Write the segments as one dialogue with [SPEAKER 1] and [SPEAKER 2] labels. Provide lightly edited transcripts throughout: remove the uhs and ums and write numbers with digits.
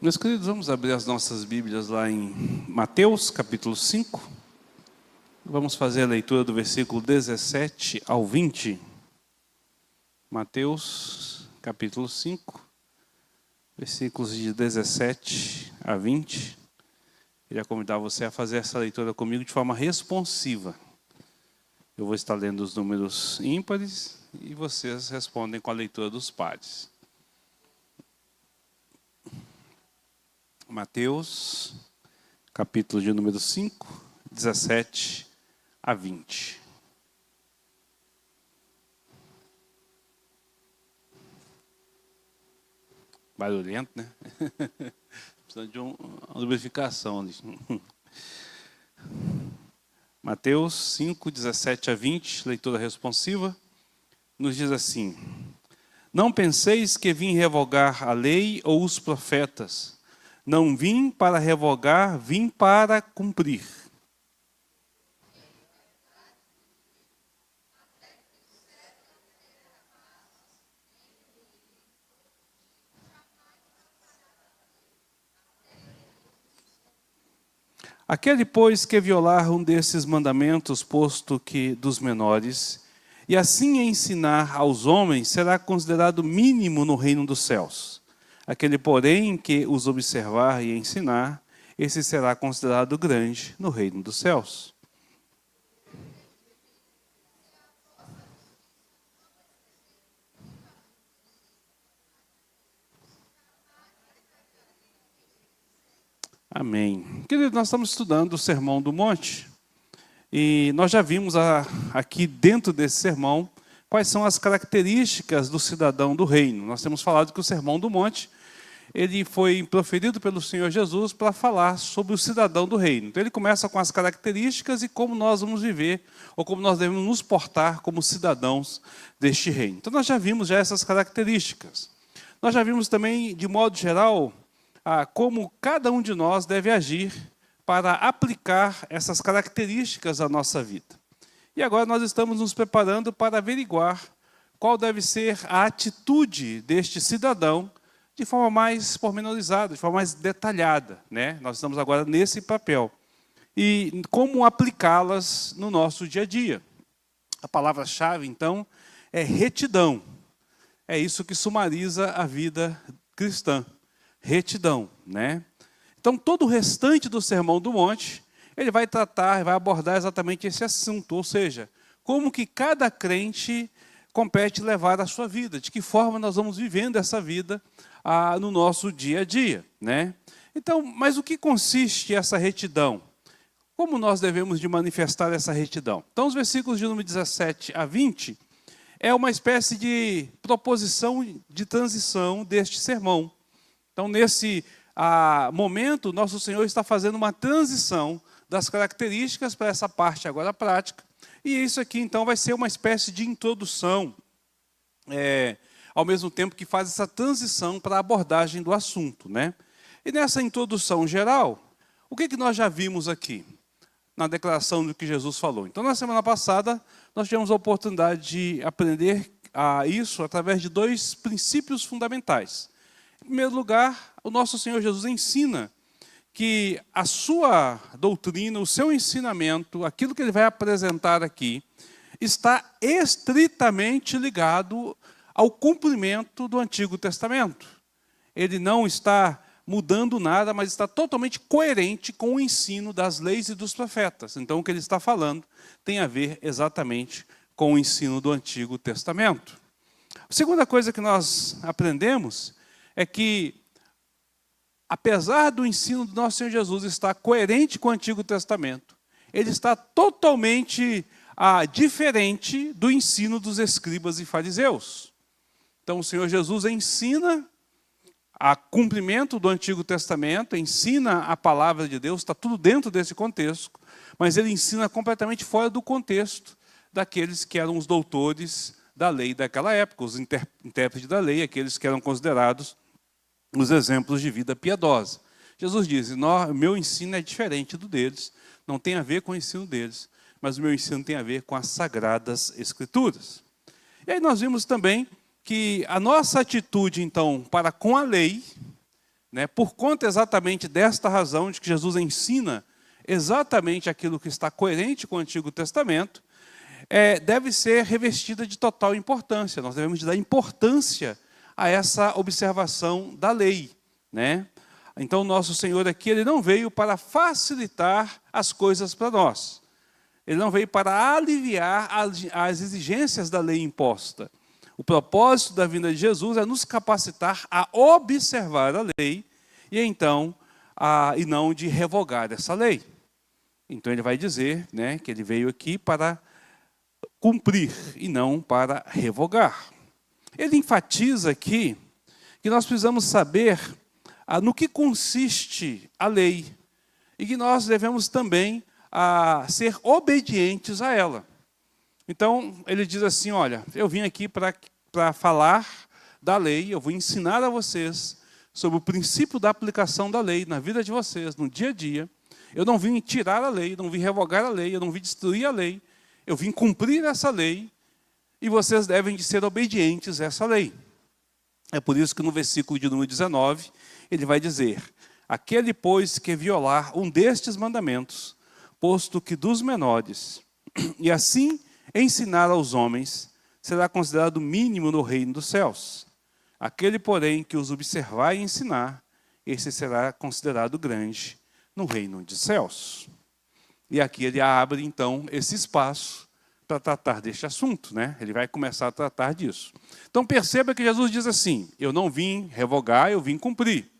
[SPEAKER 1] Meus queridos, vamos abrir as nossas Bíblias lá em Mateus, capítulo 5. Vamos fazer a leitura do versículo 17 ao 20. Mateus, capítulo 5, versículos de 17 a 20. Queria convidar você a fazer essa leitura comigo de forma responsiva. Eu vou estar lendo os números ímpares e vocês respondem com a leitura dos pares. Mateus, capítulo de número 5, 17 a 20. Barulhento, né? Precisa de uma lubrificação ali. Mateus 5, 17 a 20, leitura responsiva, nos diz assim: Não penseis que vim revogar a lei ou os profetas. Não vim para revogar, vim para cumprir. Aquele, pois, que violar um desses mandamentos, posto que dos menores, e assim ensinar aos homens, será considerado mínimo no reino dos céus. Aquele, porém, que os observar e ensinar, esse será considerado grande no reino dos céus. Amém. Querido, nós estamos estudando o Sermão do Monte. E nós já vimos aqui dentro desse sermão quais são as características do cidadão do reino. Nós temos falado que o Sermão do Monte ele foi proferido pelo Senhor Jesus para falar sobre o cidadão do reino. Então ele começa com as características e como nós vamos viver, ou como nós devemos nos portar como cidadãos deste reino. Então nós já vimos essas características. Nós já vimos também, de modo geral, como cada um de nós deve agir para aplicar essas características à nossa vida. E agora nós estamos nos preparando para averiguar qual deve ser a atitude deste cidadão de forma mais pormenorizada, de forma mais detalhada, né? Nós estamos agora nesse papel. E como aplicá-las no nosso dia a dia. A palavra-chave, então, é retidão. É isso que sumariza a vida cristã. Retidão, né? Então, todo o restante do Sermão do Monte, ele vai tratar, vai abordar exatamente esse assunto, ou seja, como que cada crente compete levar a sua vida, de que forma nós vamos vivendo essa vida no nosso dia a dia, né? Então, mas o que consiste essa retidão? Como nós devemos de manifestar essa retidão? Então, os versículos de número 17 a 20 é uma espécie de proposição de transição deste sermão. Então, nesse momento, nosso Senhor está fazendo uma transição das características para essa parte agora prática. E isso aqui, então, vai ser uma espécie de introdução, ao mesmo tempo que faz essa transição para a abordagem do assunto, né? E nessa introdução geral, o que nós já vimos aqui, na declaração do que Jesus falou? Então, na semana passada, nós tivemos a oportunidade de aprender isso através de dois princípios fundamentais. Em primeiro lugar, o nosso Senhor Jesus ensina que a sua doutrina, o seu ensinamento, aquilo que ele vai apresentar aqui, está estritamente ligado ao cumprimento do Antigo Testamento. Ele não está mudando nada, mas está totalmente coerente com o ensino das leis e dos profetas. Então, o que ele está falando tem a ver exatamente com o ensino do Antigo Testamento. A segunda coisa que nós aprendemos é que, apesar do ensino do nosso Senhor Jesus estar coerente com o Antigo Testamento, ele está totalmente diferente do ensino dos escribas e fariseus. Então, o Senhor Jesus ensina a cumprimento do Antigo Testamento, ensina a palavra de Deus, está tudo dentro desse contexto, mas ele ensina completamente fora do contexto daqueles que eram os doutores da lei daquela época, os intérpretes da lei, aqueles que eram considerados os exemplos de vida piedosa. Jesus diz: o meu ensino é diferente do deles, não tem a ver com o ensino deles, mas o meu ensino tem a ver com as Sagradas Escrituras. E aí nós vimos também que a nossa atitude, então, para com a lei, né, por conta exatamente desta razão de que Jesus ensina exatamente aquilo que está coerente com o Antigo Testamento, deve ser revestida de total importância. Nós devemos dar importância a essa observação da lei, né? Então, nosso Senhor aqui, Ele não veio para facilitar as coisas para nós. Ele não veio para aliviar as exigências da lei imposta. O propósito da vinda de Jesus é nos capacitar a observar a lei e então, e não de revogar essa lei. Então ele vai dizer, né, que ele veio aqui para cumprir e não para revogar. Ele enfatiza aqui que nós precisamos saber no que consiste a lei e que nós devemos também ser obedientes a ela. Então, ele diz assim, olha, eu vim aqui para falar da lei, eu vou ensinar a vocês sobre o princípio da aplicação da lei na vida de vocês, no dia a dia. Eu não vim tirar a lei, não vim revogar a lei, eu não vim destruir a lei, eu vim cumprir essa lei e vocês devem de ser obedientes a essa lei. É por isso que no versículo de número 19, ele vai dizer, aquele, pois, que violar um destes mandamentos, posto que dos menores, e assim ensinar aos homens, será considerado mínimo no reino dos céus. Aquele, porém, que os observar e ensinar, esse será considerado grande no reino dos céus. E aqui ele abre, então, esse espaço para tratar deste assunto, né? Ele vai começar a tratar disso. Então, perceba que Jesus diz assim, eu não vim revogar, eu vim cumprir.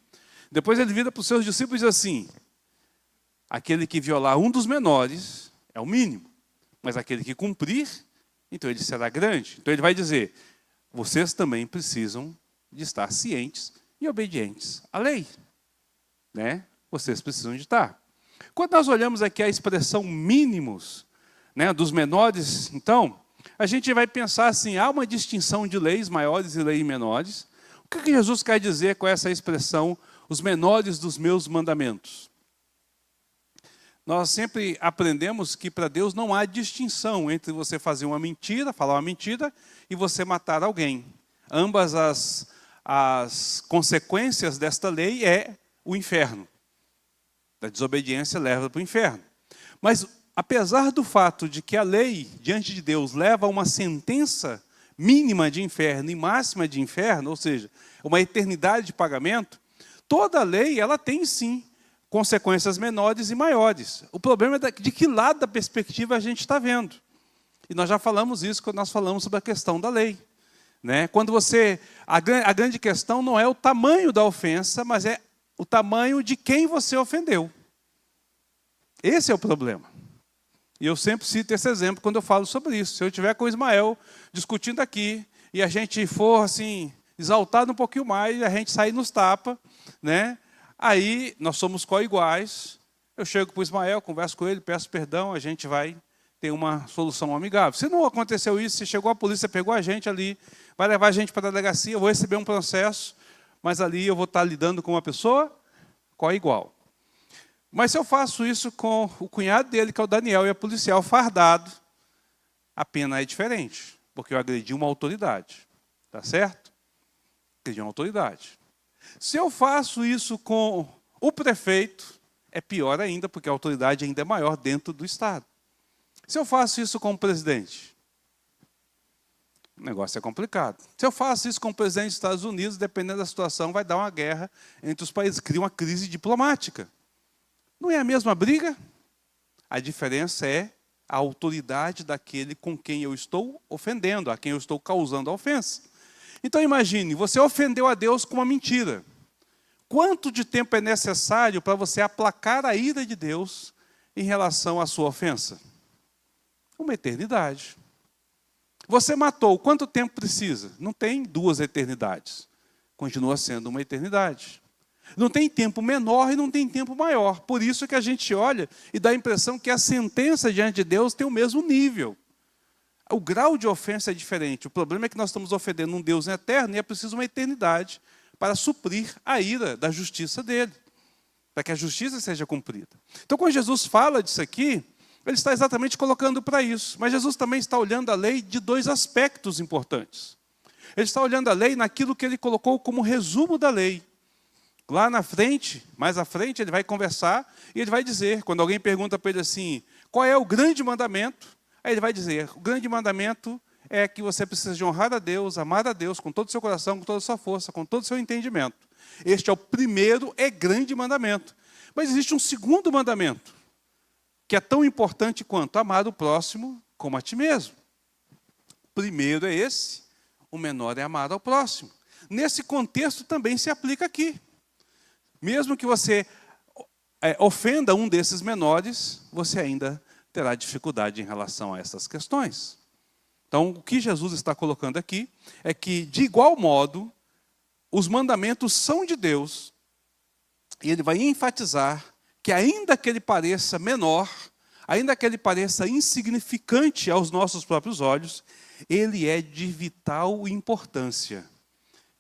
[SPEAKER 1] Depois ele vira para os seus discípulos e diz assim, aquele que violar um dos menores é o mínimo, mas aquele que cumprir, então ele será grande. Então ele vai dizer, vocês também precisam de estar cientes e obedientes à lei, né? Vocês precisam de estar. Quando nós olhamos aqui a expressão mínimos, né, dos menores, então, a gente vai pensar assim, há uma distinção de leis maiores e leis menores. O que Jesus quer dizer com essa expressão, os menores dos meus mandamentos? Nós sempre aprendemos que para Deus não há distinção entre você fazer uma mentira, falar uma mentira, e você matar alguém. Ambas as consequências desta lei é o inferno. A desobediência leva para o inferno. Mas, apesar do fato de que a lei, diante de Deus, leva a uma sentença mínima de inferno e máxima de inferno, ou seja, uma eternidade de pagamento, toda lei, ela tem sim consequências menores e maiores. O problema é de que lado da perspectiva a gente está vendo. E nós já falamos isso quando nós falamos sobre a questão da lei, né? Quando a grande questão não é o tamanho da ofensa, mas é o tamanho de quem você ofendeu. Esse é o problema. E eu sempre cito esse exemplo quando eu falo sobre isso. Se eu estiver com o Ismael discutindo aqui, e a gente for assim, exaltado um pouquinho mais, e a gente sair nos tapa, né? Aí nós somos co-iguais, eu chego para o Ismael, converso com ele, peço perdão, a gente vai ter uma solução amigável. Se não aconteceu isso, se chegou a polícia, pegou a gente ali, vai levar a gente para a delegacia, eu vou receber um processo, mas ali eu vou estar lidando com uma pessoa co-igual. Mas se eu faço isso com o cunhado dele, que é o Daniel, e é policial fardado, a pena é diferente, porque eu agredi uma autoridade. Tá certo? Agredi uma autoridade. Se eu faço isso com o prefeito, é pior ainda, porque a autoridade ainda é maior dentro do Estado. Se eu faço isso com o presidente, o negócio é complicado. Se eu faço isso com o presidente dos Estados Unidos, dependendo da situação, vai dar uma guerra entre os países, cria uma crise diplomática. Não é a mesma briga? A diferença é a autoridade daquele com quem eu estou ofendendo, a quem eu estou causando a ofensa. Então imagine, você ofendeu a Deus com uma mentira. Quanto de tempo é necessário para você aplacar a ira de Deus em relação à sua ofensa? Uma eternidade. Você matou, quanto tempo precisa? Não tem 2 eternidades. Continua sendo uma eternidade. Não tem tempo menor e não tem tempo maior. Por isso que a gente olha e dá a impressão que a sentença diante de Deus tem o mesmo nível. O grau de ofensa é diferente. O problema é que nós estamos ofendendo um Deus eterno e é preciso uma eternidade para suprir a ira da justiça dele, para que a justiça seja cumprida. Então, quando Jesus fala disso aqui, ele está exatamente colocando para isso. Mas Jesus também está olhando a lei de 2 aspectos importantes. Ele está olhando a lei naquilo que ele colocou como resumo da lei. Lá na frente, mais à frente, ele vai conversar e ele vai dizer, quando alguém pergunta para ele assim, qual é o grande mandamento? Aí ele vai dizer, o grande mandamento é que você precisa de honrar a Deus, amar a Deus com todo o seu coração, com toda a sua força, com todo o seu entendimento. Este é o primeiro e grande mandamento. Mas existe um segundo mandamento, que é tão importante quanto amar o próximo como a ti mesmo. O primeiro é esse, o menor é amar ao próximo. Nesse contexto também se aplica aqui. Mesmo que você ofenda um desses menores, você ainda terá dificuldade em relação a essas questões. Então, o que Jesus está colocando aqui é que, de igual modo, os mandamentos são de Deus, e ele vai enfatizar que, ainda que ele pareça menor, ainda que ele pareça insignificante aos nossos próprios olhos, ele é de vital importância.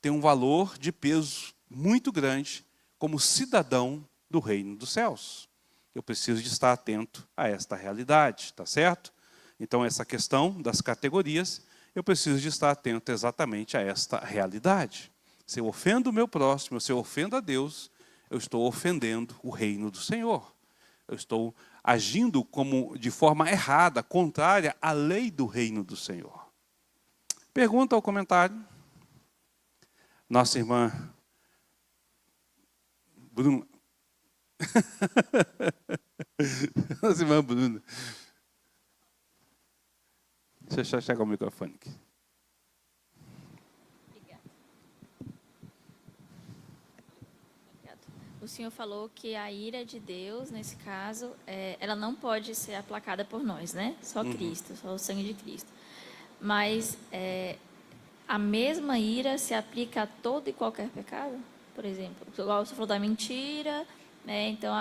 [SPEAKER 1] Tem um valor de peso muito grande como cidadão do reino dos céus. Eu preciso de estar atento a esta realidade, tá certo? Então, essa questão das categorias, eu preciso de estar atento exatamente a esta realidade. Se eu ofendo o meu próximo, se eu ofendo a Deus, eu estou ofendendo o reino do Senhor. Eu estou agindo de forma errada, contrária à lei do reino do Senhor. Pergunta ou comentário? Nossa irmã Bruna. Nossa irmã Bruna. Deixa eu chegar o microfone aqui.
[SPEAKER 2] O senhor falou que a ira de Deus, nesse caso, ela não pode ser aplacada por nós, né? Só Cristo, só o sangue de Cristo. Mas a mesma ira se aplica a todo e qualquer pecado? Por exemplo, igual você falou da mentira, né? Então,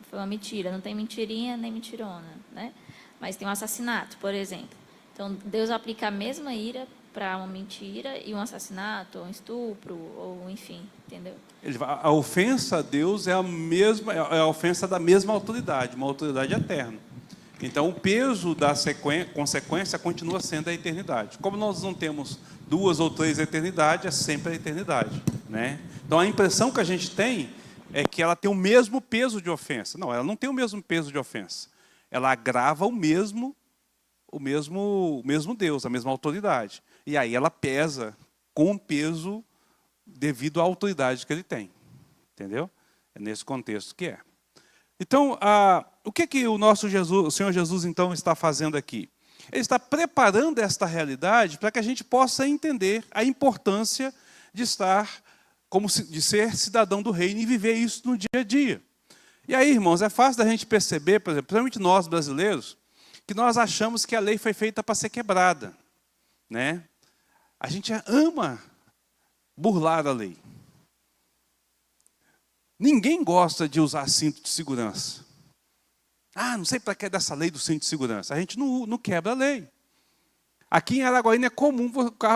[SPEAKER 2] foi uma mentira, não tem mentirinha nem mentirona, né? Mas tem um assassinato, por exemplo. Então, Deus aplica a mesma ira para uma mentira e um assassinato, ou um estupro, ou enfim, entendeu?
[SPEAKER 1] A ofensa a Deus é a ofensa da mesma autoridade, uma autoridade eterna. Então, o peso da consequência continua sendo a eternidade. Como nós não temos 2 ou 3 eternidades, é sempre a eternidade, né? Então, a impressão que a gente tem é que ela tem o mesmo peso de ofensa. Não, ela não tem o mesmo peso de ofensa. Ela agrava o mesmo Deus, a mesma autoridade. E aí ela pesa com peso devido à autoridade que ele tem. Entendeu? É nesse contexto que é. Então, o que o Senhor Jesus, então, está fazendo aqui? Ele está preparando esta realidade para que a gente possa entender a importância de de ser cidadão do reino e viver isso no dia a dia. E aí, irmãos, é fácil da gente perceber, por exemplo, principalmente nós brasileiros, que nós achamos que a lei foi feita para ser quebrada, né? A gente ama burlar a lei. Ninguém gosta de usar cinto de segurança. Não sei para que é dessa lei do cinto de segurança. A gente não quebra a lei. Aqui em Araguaína é comum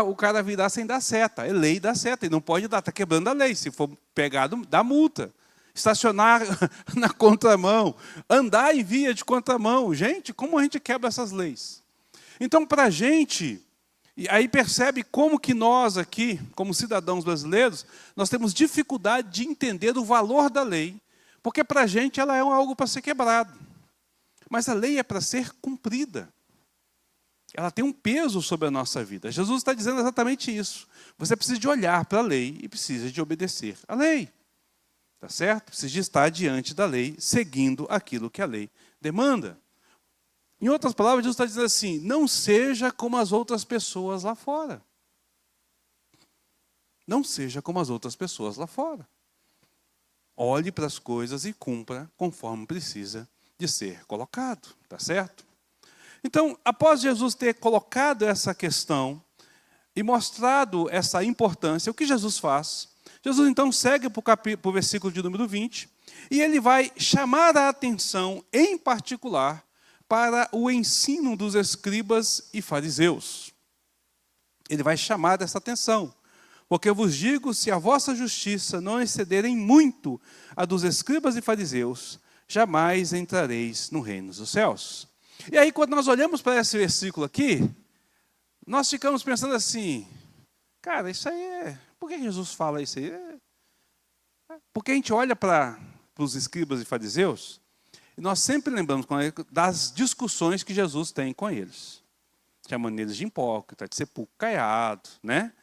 [SPEAKER 1] o cara virar sem dar seta. É lei da seta, e não pode dar, está quebrando a lei. Se for pegado, dá multa. Estacionar na contramão, andar em via de contramão. Gente, como a gente quebra essas leis? Então, para a gente, e aí percebe como que nós aqui, como cidadãos brasileiros, nós temos dificuldade de entender o valor da lei, porque para a gente ela é algo para ser quebrado. Mas a lei é para ser cumprida. Ela tem um peso sobre a nossa vida. Jesus está dizendo exatamente isso. Você precisa de olhar para a lei e precisa de obedecer à lei. Tá certo? Precisa de estar diante da lei, seguindo aquilo que a lei demanda. Em outras palavras, Jesus está dizendo assim, não seja como as outras pessoas lá fora. Não seja como as outras pessoas lá fora. Olhe para as coisas e cumpra conforme precisa de ser colocado. Tá certo? Então, após Jesus ter colocado essa questão e mostrado essa importância, o que Jesus faz? Jesus, então, segue para o versículo de número 20, e ele vai chamar a atenção, em particular, para o ensino dos escribas e fariseus. Ele vai chamar essa atenção. Porque eu vos digo, se a vossa justiça não excederem muito a dos escribas e fariseus, jamais entrareis no reino dos céus. E aí, quando nós olhamos para esse versículo aqui, nós ficamos pensando assim, cara, isso aí por que Jesus fala isso aí? Porque a gente olha para os escribas e fariseus, e nós sempre lembramos das discussões que Jesus tem com eles. Chamando eles de hipócrita, de sepulcro caiado, né?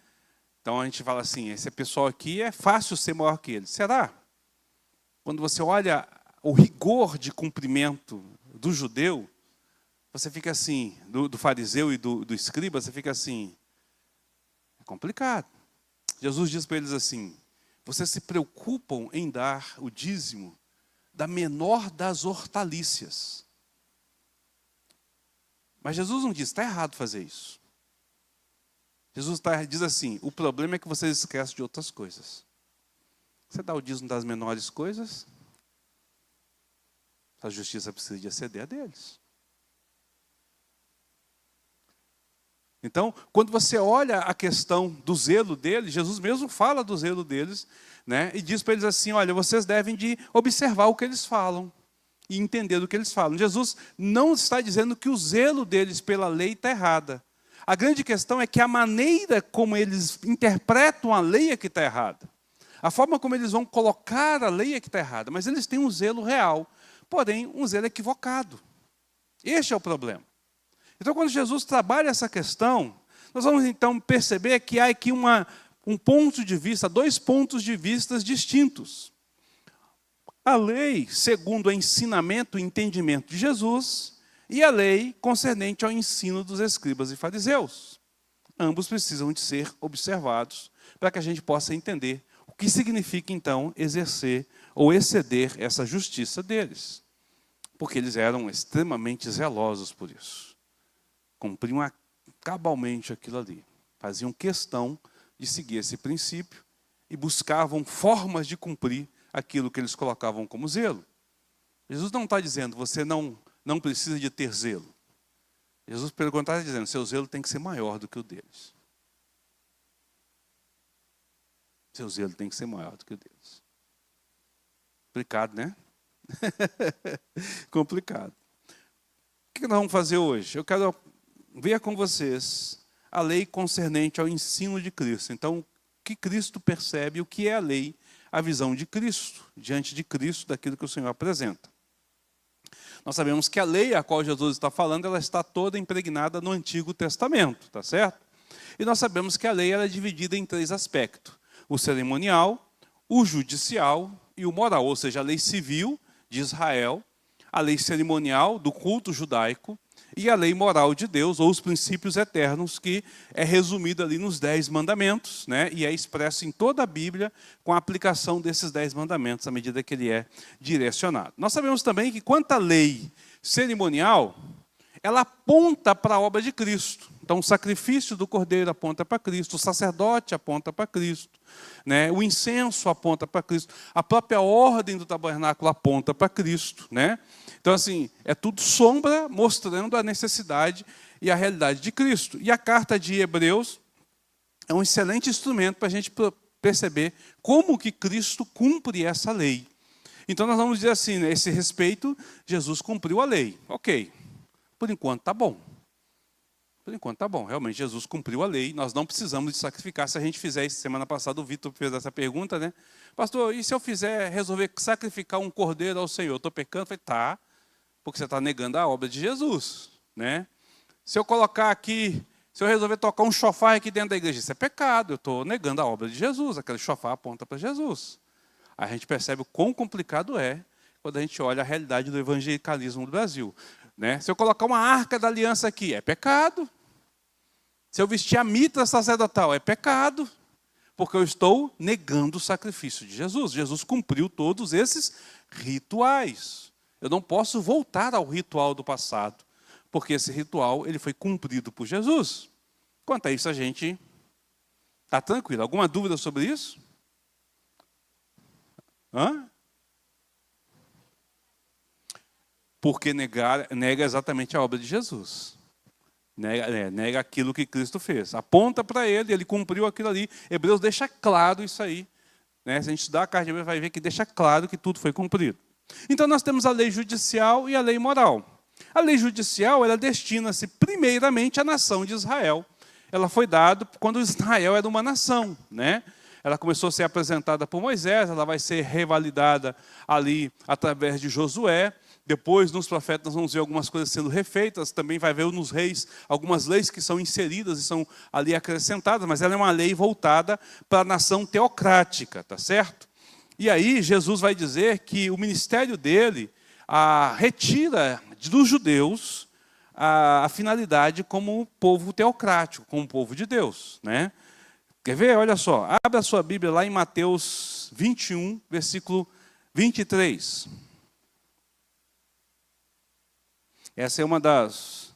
[SPEAKER 1] Então a gente fala assim, esse pessoal aqui é fácil ser maior que eles. Será? Quando você olha o rigor de cumprimento do judeu, você fica assim, do fariseu e do escriba, você fica assim, é complicado. Jesus diz para eles assim, vocês se preocupam em dar o dízimo da menor das hortaliças. Mas Jesus não diz, está errado fazer isso. Jesus diz assim, o problema é que vocês esquecem de outras coisas. Você dá o dízimo das menores coisas, a justiça precisa de exceder a deles. Então, quando você olha a questão do zelo deles, Jesus mesmo fala do zelo deles, né? E diz para eles assim, olha, vocês devem de observar o que eles falam e entender do que eles falam. Jesus não está dizendo que o zelo deles pela lei está errada. A grande questão é que a maneira como eles interpretam a lei é que está errada. A forma como eles vão colocar a lei é que está errada. Mas eles têm um zelo real, porém um zelo equivocado. Este é o problema. Então, quando Jesus trabalha essa questão, nós vamos então perceber que há aqui um ponto de vista, dois pontos de vista distintos. A lei, segundo o ensinamento e entendimento de Jesus, e a lei concernente ao ensino dos escribas e fariseus. Ambos precisam de ser observados para que a gente possa entender o que significa, então, exercer ou exceder essa justiça deles. Porque eles eram extremamente zelosos por isso. Cumpriam cabalmente aquilo ali. Faziam questão de seguir esse princípio e buscavam formas de cumprir aquilo que eles colocavam como zelo. Jesus não está dizendo, você não precisa de ter zelo. Jesus, pelo contrário, está dizendo, seu zelo tem que ser maior do que o deles. Seu zelo tem que ser maior do que o deles. Complicado, né? Complicado. O que nós vamos fazer hoje? Eu quero ver com vocês a lei concernente ao ensino de Cristo. Então, o que Cristo percebe, o que é a lei, a visão de Cristo, diante de Cristo, daquilo que o Senhor apresenta. Nós sabemos que a lei a qual Jesus está falando, ela está toda impregnada no Antigo Testamento, tá certo? E nós sabemos que a lei ela é dividida em três aspectos. O cerimonial, o judicial e o moral, ou seja, a lei civil de Israel, a lei cerimonial do culto judaico e a lei moral de Deus, ou os princípios eternos, que é resumido ali nos 10 mandamentos, né? E é expresso em toda a Bíblia com a aplicação desses 10 mandamentos, à medida que ele é direcionado. Nós sabemos também que quanto à lei cerimonial, ela aponta para a obra de Cristo. Então, o sacrifício do cordeiro aponta para Cristo, o sacerdote aponta para Cristo, né? O incenso aponta para Cristo, a própria ordem do tabernáculo aponta para Cristo, né? Então, assim, é tudo sombra mostrando a necessidade e a realidade de Cristo. E a carta de Hebreus é um excelente instrumento para a gente perceber como que Cristo cumpre essa lei. Então, nós vamos dizer assim, né, a esse respeito, Jesus cumpriu a lei. Ok, por enquanto está bom. Por enquanto está bom, realmente Jesus cumpriu a lei, nós não precisamos de sacrificar. Se a gente fizer isso, semana passada o Vitor fez essa pergunta, né? Pastor, e se eu resolver sacrificar um cordeiro ao Senhor, eu estou pecando? Eu falei, tá, porque você está negando a obra de Jesus, né? Se eu colocar aqui, se eu resolver tocar um chofar aqui dentro da igreja, isso é pecado, eu estou negando a obra de Jesus, aquele chofar aponta para Jesus. A gente percebe o quão complicado é quando a gente olha a realidade do evangelicalismo do Brasil. Né? Se eu colocar uma arca da aliança aqui, é pecado. Se eu vestir a mitra sacerdotal, é pecado. Porque eu estou negando o sacrifício de Jesus. Jesus cumpriu todos esses rituais. Eu não posso voltar ao ritual do passado, porque esse ritual ele foi cumprido por Jesus. Quanto a isso, a gente está tranquilo. Alguma dúvida sobre isso? Hã? Porque nega exatamente a obra de Jesus. Nega aquilo que Cristo fez. Aponta para ele cumpriu aquilo ali. Hebreus deixa claro isso aí. Né? Se a gente estudar a carta de Hebreus, vai ver que deixa claro que tudo foi cumprido. Então nós temos a lei judicial e a lei moral. A lei judicial, ela destina-se primeiramente à nação de Israel. Ela foi dada quando Israel era uma nação, né? ela começou a ser apresentada por Moisés, ela vai ser revalidada ali através de Josué. Depois, nos profetas, nós vamos ver algumas coisas sendo refeitas. Também vai ver nos reis algumas leis que são inseridas e são ali acrescentadas. Mas ela é uma lei voltada para a nação teocrática, tá certo? E aí, Jesus vai dizer que o ministério dele retira dos judeus a finalidade como povo teocrático, como povo de Deus, né? Quer ver? Olha só. Abra a sua Bíblia lá em Mateus 21, versículo 23. Essa é uma das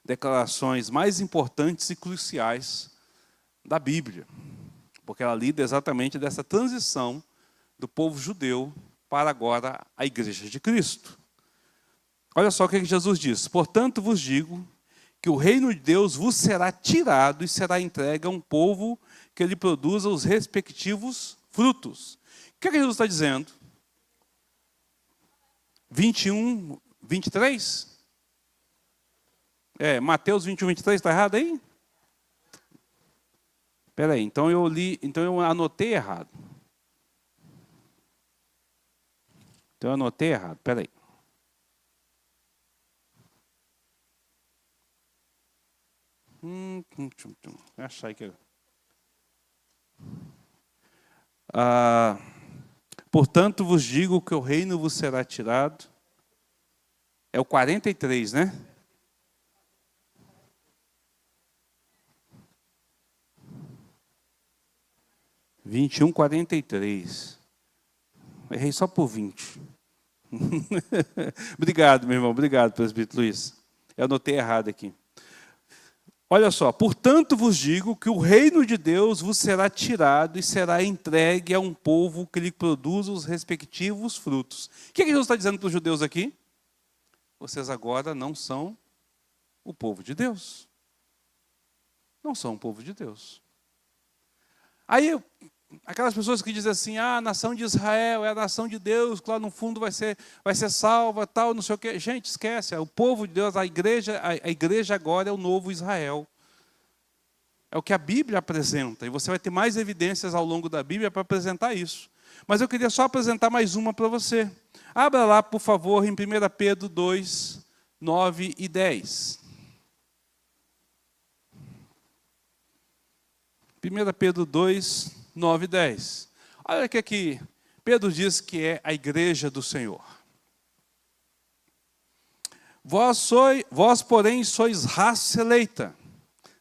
[SPEAKER 1] declarações mais importantes e cruciais da Bíblia, porque ela lida exatamente dessa transição do povo judeu para agora a Igreja de Cristo. Olha só o que Jesus diz: portanto vos digo que o reino de Deus vos será tirado e será entregue a um povo que lhe produza os respectivos frutos. O que Jesus está dizendo? 21, 23? Mateus 21, 23, está errado aí? Espera aí, então eu anotei errado. Então eu anotei errado, espera aí. Achei que portanto vos digo que o reino vos será tirado. É o 43, né? (21:43). 21:43. Errei só por 20. Obrigado, meu irmão. Obrigado, presbítero Luiz. Eu anotei errado aqui. Olha só. Portanto vos digo que o reino de Deus vos será tirado e será entregue a um povo que lhe produza os respectivos frutos. O que Jesus está dizendo para os judeus aqui? Vocês agora não são o povo de Deus. Não são o povo de Deus. Aí, aquelas pessoas que dizem assim, a nação de Israel é a nação de Deus, que lá no fundo vai ser salva, tal, não sei o quê. Gente, esquece, o povo de Deus, a igreja agora é o novo Israel. É o que a Bíblia apresenta, e você vai ter mais evidências ao longo da Bíblia para apresentar isso. Mas eu queria só apresentar mais uma para você. Abra lá, por favor, em 1 Pedro 2, 9 e 10. 1 Pedro 2, 9 e 10. Olha o que aqui Pedro diz que é a igreja do Senhor. Vós, porém, sois raça eleita,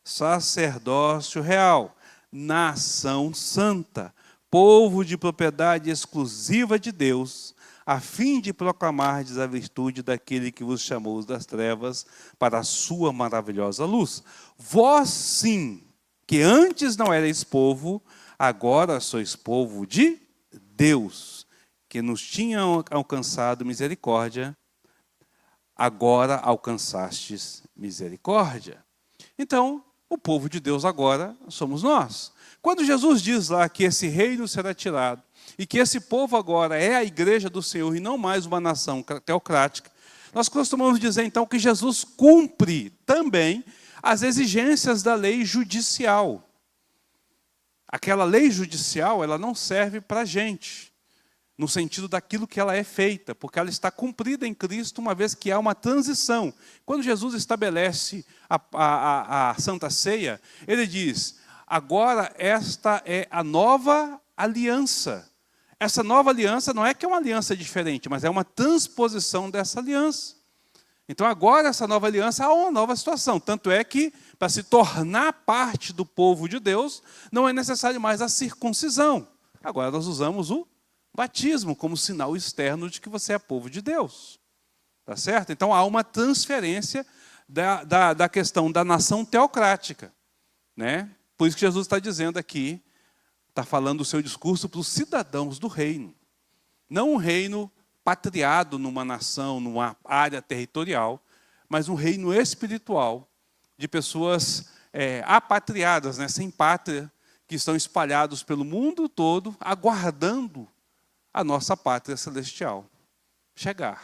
[SPEAKER 1] sacerdócio real, nação santa, povo de propriedade exclusiva de Deus, a fim de proclamardes a virtude daquele que vos chamou das trevas para a sua maravilhosa luz. Vós, sim, que antes não erais povo, agora sois povo de Deus, que nos tinha alcançado misericórdia, agora alcançastes misericórdia. Então, o povo de Deus agora somos nós. Quando Jesus diz lá que esse reino será tirado, e que esse povo agora é a igreja do Senhor e não mais uma nação teocrática, nós costumamos dizer então que Jesus cumpre também as exigências da lei judicial. Aquela lei judicial, ela não serve para a gente, no sentido daquilo que ela é feita, porque ela está cumprida em Cristo, uma vez que há uma transição. Quando Jesus estabelece a Santa Ceia, ele diz, agora esta é a nova aliança. Essa nova aliança não é que é uma aliança diferente, mas é uma transposição dessa aliança. Então agora essa nova aliança há uma nova situação. Tanto é que, para se tornar parte do povo de Deus, não é necessário mais a circuncisão. Agora nós usamos o batismo como sinal externo de que você é povo de Deus. Tá certo? Então há uma transferência da questão da nação teocrática. Né? Por isso que Jesus está dizendo aqui, está falando o seu discurso para os cidadãos do reino. Não um reino patriado numa nação, numa área territorial, mas um reino espiritual de pessoas apatriadas, né, sem pátria, que estão espalhados pelo mundo todo, aguardando a nossa pátria celestial chegar.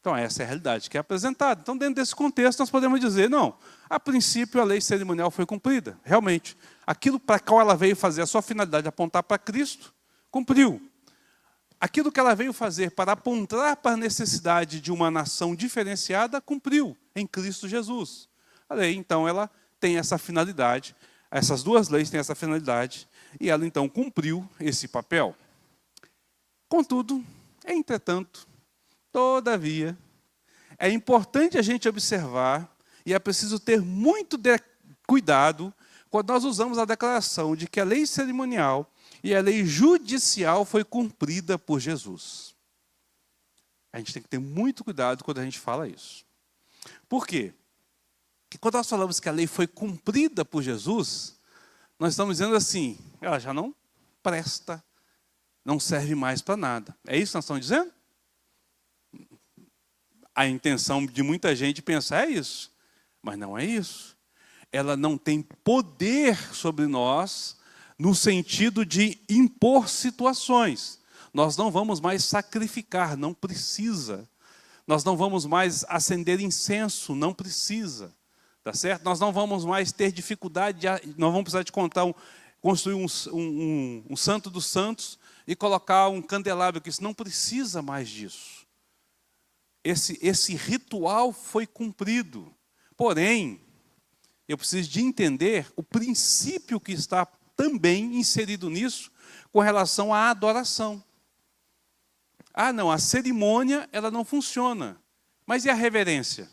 [SPEAKER 1] Então, essa é a realidade que é apresentada. Então, dentro desse contexto, nós podemos dizer, não, a princípio a lei cerimonial foi cumprida, realmente. Aquilo para qual ela veio fazer, a sua finalidade, apontar para Cristo, cumpriu. Aquilo que ela veio fazer para apontar para a necessidade de uma nação diferenciada, cumpriu em Cristo Jesus. A lei, então, ela tem essa finalidade, essas duas leis têm essa finalidade, e ela, então, cumpriu esse papel. Contudo, entretanto, todavia, é importante a gente observar, e é preciso ter muito cuidado, quando nós usamos a declaração de que a lei cerimonial e a lei judicial foi cumprida por Jesus. A gente tem que ter muito cuidado quando a gente fala isso. Por quê? Porque quando nós falamos que a lei foi cumprida por Jesus, nós estamos dizendo assim, ela já não presta, não serve mais para nada. É isso que nós estamos dizendo? A intenção de muita gente pensar é isso, mas não é isso. Ela não tem poder sobre nós no sentido de impor situações. Nós não vamos mais sacrificar, não precisa. Nós não vamos mais acender incenso, não precisa. Tá certo? Nós não vamos mais ter dificuldade, não vamos precisar de construir um santo dos santos e colocar um candelabro, que isso não precisa mais disso. Esse ritual foi cumprido. Porém, eu preciso de entender o princípio que está também inserido nisso com relação à adoração. Ah, não, a cerimônia ela não funciona. Mas e a reverência?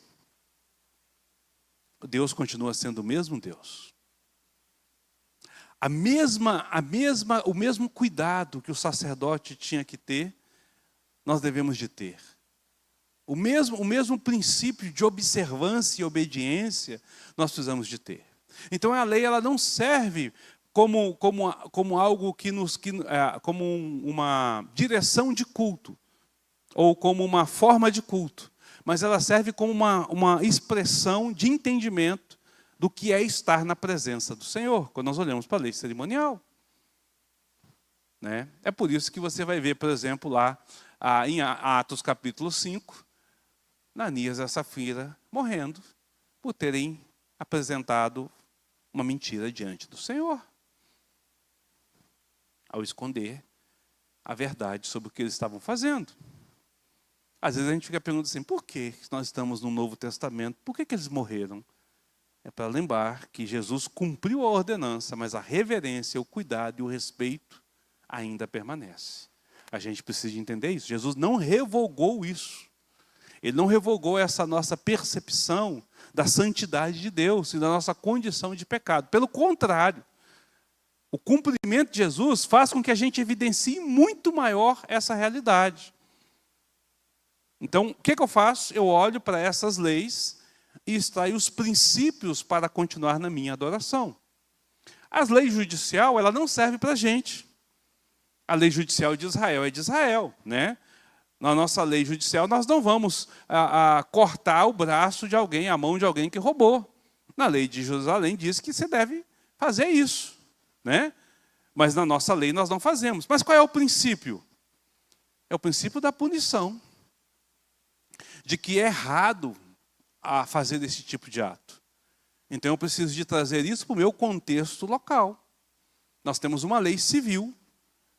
[SPEAKER 1] Deus continua sendo o mesmo Deus. O mesmo cuidado que o sacerdote tinha que ter, nós devemos de ter. O mesmo princípio de observância e obediência nós precisamos de ter. Então a lei ela não serve como algo como uma direção de culto ou como uma forma de culto, mas ela serve como uma expressão de entendimento do que é estar na presença do Senhor, quando nós olhamos para a lei cerimonial. Né? É por isso que você vai ver, por exemplo, lá em Atos capítulo 5, Ananias e Safira morrendo por terem apresentado uma mentira diante do Senhor, ao esconder a verdade sobre o que eles estavam fazendo. Às vezes a gente fica perguntando assim, por que nós estamos no Novo Testamento? Por que eles morreram? É para lembrar que Jesus cumpriu a ordenança, mas a reverência, o cuidado e o respeito ainda permanece. A gente precisa de entender isso. Jesus não revogou isso. Ele não revogou essa nossa percepção da santidade de Deus e da nossa condição de pecado. Pelo contrário, o cumprimento de Jesus faz com que a gente evidencie muito maior essa realidade. Então, o que eu faço? Eu olho para essas leis e extraio os princípios para continuar na minha adoração. As leis judicial, ela não serve para a gente. A lei judicial de Israel é de Israel, né? Na nossa lei judicial, nós não vamos cortar o braço de alguém, a mão de alguém que roubou. Na lei de Jerusalém diz que você deve fazer isso, né? Mas na nossa lei nós não fazemos. Mas qual é o princípio? É o princípio da punição. De que é errado a fazer esse tipo de ato. Então eu preciso de trazer isso para o meu contexto local. Nós temos uma lei civil,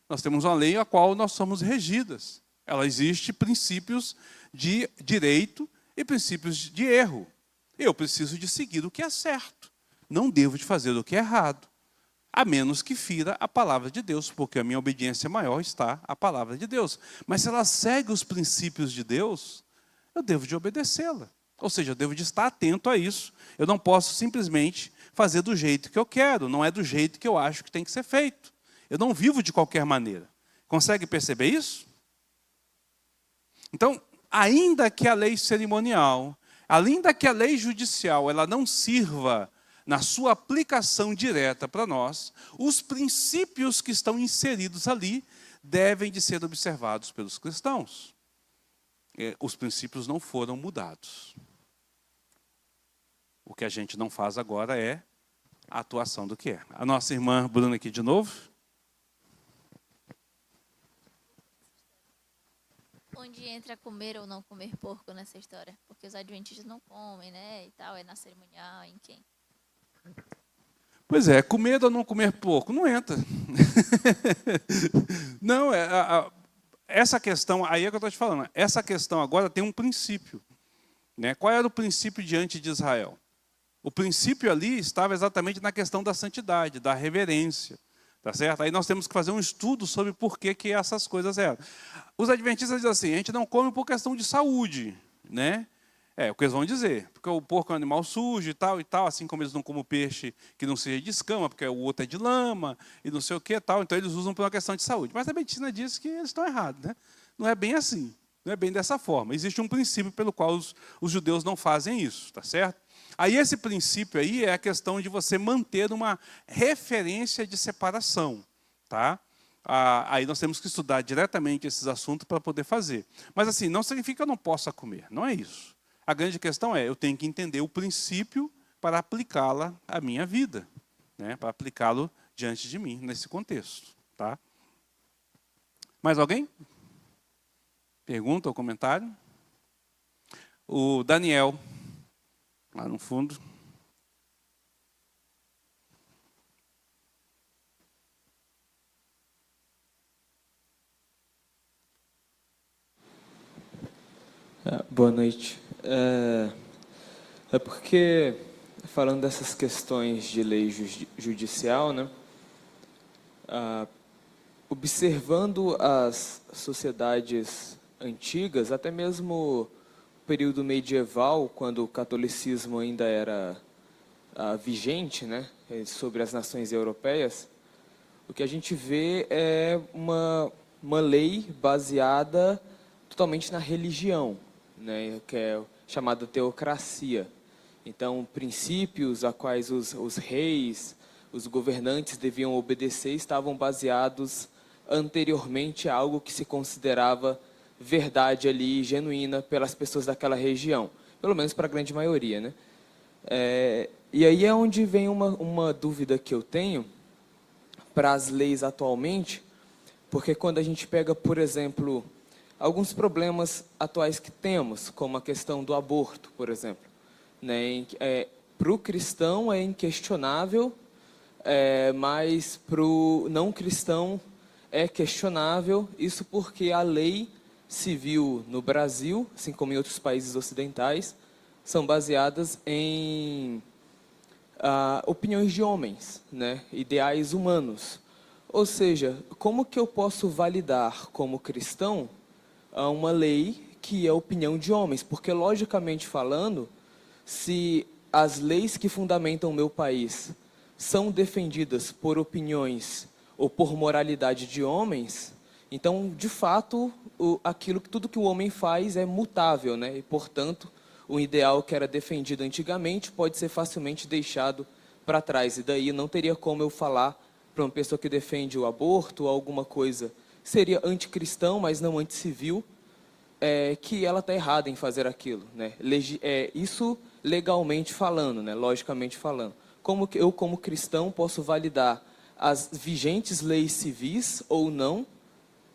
[SPEAKER 1] nós temos uma lei a qual nós somos regidas. Ela existe princípios de direito e princípios de erro. Eu preciso de seguir o que é certo. Não devo de fazer o que é errado. A menos que fira a palavra de Deus, porque a minha obediência maior está à palavra de Deus. Mas se ela segue os princípios de Deus, eu devo de obedecê-la. Ou seja, eu devo de estar atento a isso. Eu não posso simplesmente fazer do jeito que eu quero. Não é do jeito que eu acho que tem que ser feito. Eu não vivo de qualquer maneira. Consegue perceber isso? Então, ainda que a lei cerimonial, ainda que a lei judicial, ela não sirva na sua aplicação direta para nós, os princípios que estão inseridos ali devem de ser observados pelos cristãos. Os princípios não foram mudados. O que a gente não faz agora é a atuação do que é. A nossa irmã Bruna aqui de novo.
[SPEAKER 2] Onde entra comer ou não comer porco nessa história? Porque os adventistas não comem, né? E tal, é na cerimonial, em quem?
[SPEAKER 1] Pois é, comer ou não comer porco? Não entra. Não, essa questão, aí é que eu estou te falando, essa questão agora tem um princípio. Né? Qual era o princípio diante de Israel? O princípio ali estava exatamente na questão da santidade, da reverência. Tá certo? Aí nós temos que fazer um estudo sobre por que essas coisas eram. Os adventistas dizem assim, a gente não come por questão de saúde. Né? É o que eles vão dizer, porque o porco é um animal sujo e tal, assim como eles não comem peixe que não seja de escama, porque o outro é de lama e não sei o que e tal, então eles usam por uma questão de saúde. Mas a medicina diz que eles estão errados, né? Não é bem assim, não é bem dessa forma. Existe um princípio pelo qual os judeus não fazem isso, tá certo? Aí esse princípio aí é a questão de você manter uma referência de separação, tá? Aí nós temos que estudar diretamente esses assuntos para poder fazer. Mas assim, não significa que eu não possa comer, não é isso. A grande questão é, eu tenho que entender o princípio para aplicá-la à minha vida, né? Para aplicá-lo diante de mim, nesse contexto. Tá? Mais alguém? Pergunta ou comentário? O Daniel, lá no fundo.
[SPEAKER 3] Boa noite. É porque, falando dessas questões de lei judicial, né, observando as sociedades antigas, até mesmo o período medieval, quando o catolicismo ainda era vigente, né, sobre as nações europeias, o que a gente vê é uma lei baseada totalmente na religião, né, que é chamada teocracia. Então, princípios a quais os reis, os governantes deviam obedecer estavam baseados anteriormente a algo que se considerava verdade ali, genuína, pelas pessoas daquela região. Pelo menos para a grande maioria, né? E aí é onde vem uma dúvida que eu tenho para as leis atualmente, porque quando a gente pega, por exemplo, alguns problemas atuais que temos, como a questão do aborto, por exemplo, né? Para o cristão é inquestionável, mas para o não cristão é questionável, isso porque a lei civil no Brasil, assim como em outros países ocidentais, são baseadas em opiniões de homens, né? Ideais humanos. Ou seja, como que eu posso validar como cristão uma lei que é opinião de homens? Porque, logicamente falando, se as leis que fundamentam o meu país são defendidas por opiniões ou por moralidade de homens, então, de fato, tudo que o homem faz é mutável, né? E, portanto, o ideal que era defendido antigamente pode ser facilmente deixado para trás. E daí não teria como eu falar para uma pessoa que defende o aborto ou alguma coisa, seria anticristão, mas não anticivil, que ela está errada em fazer aquilo, né? Isso legalmente falando, né? Logicamente falando. Como que eu, como cristão, posso validar as vigentes leis civis ou não,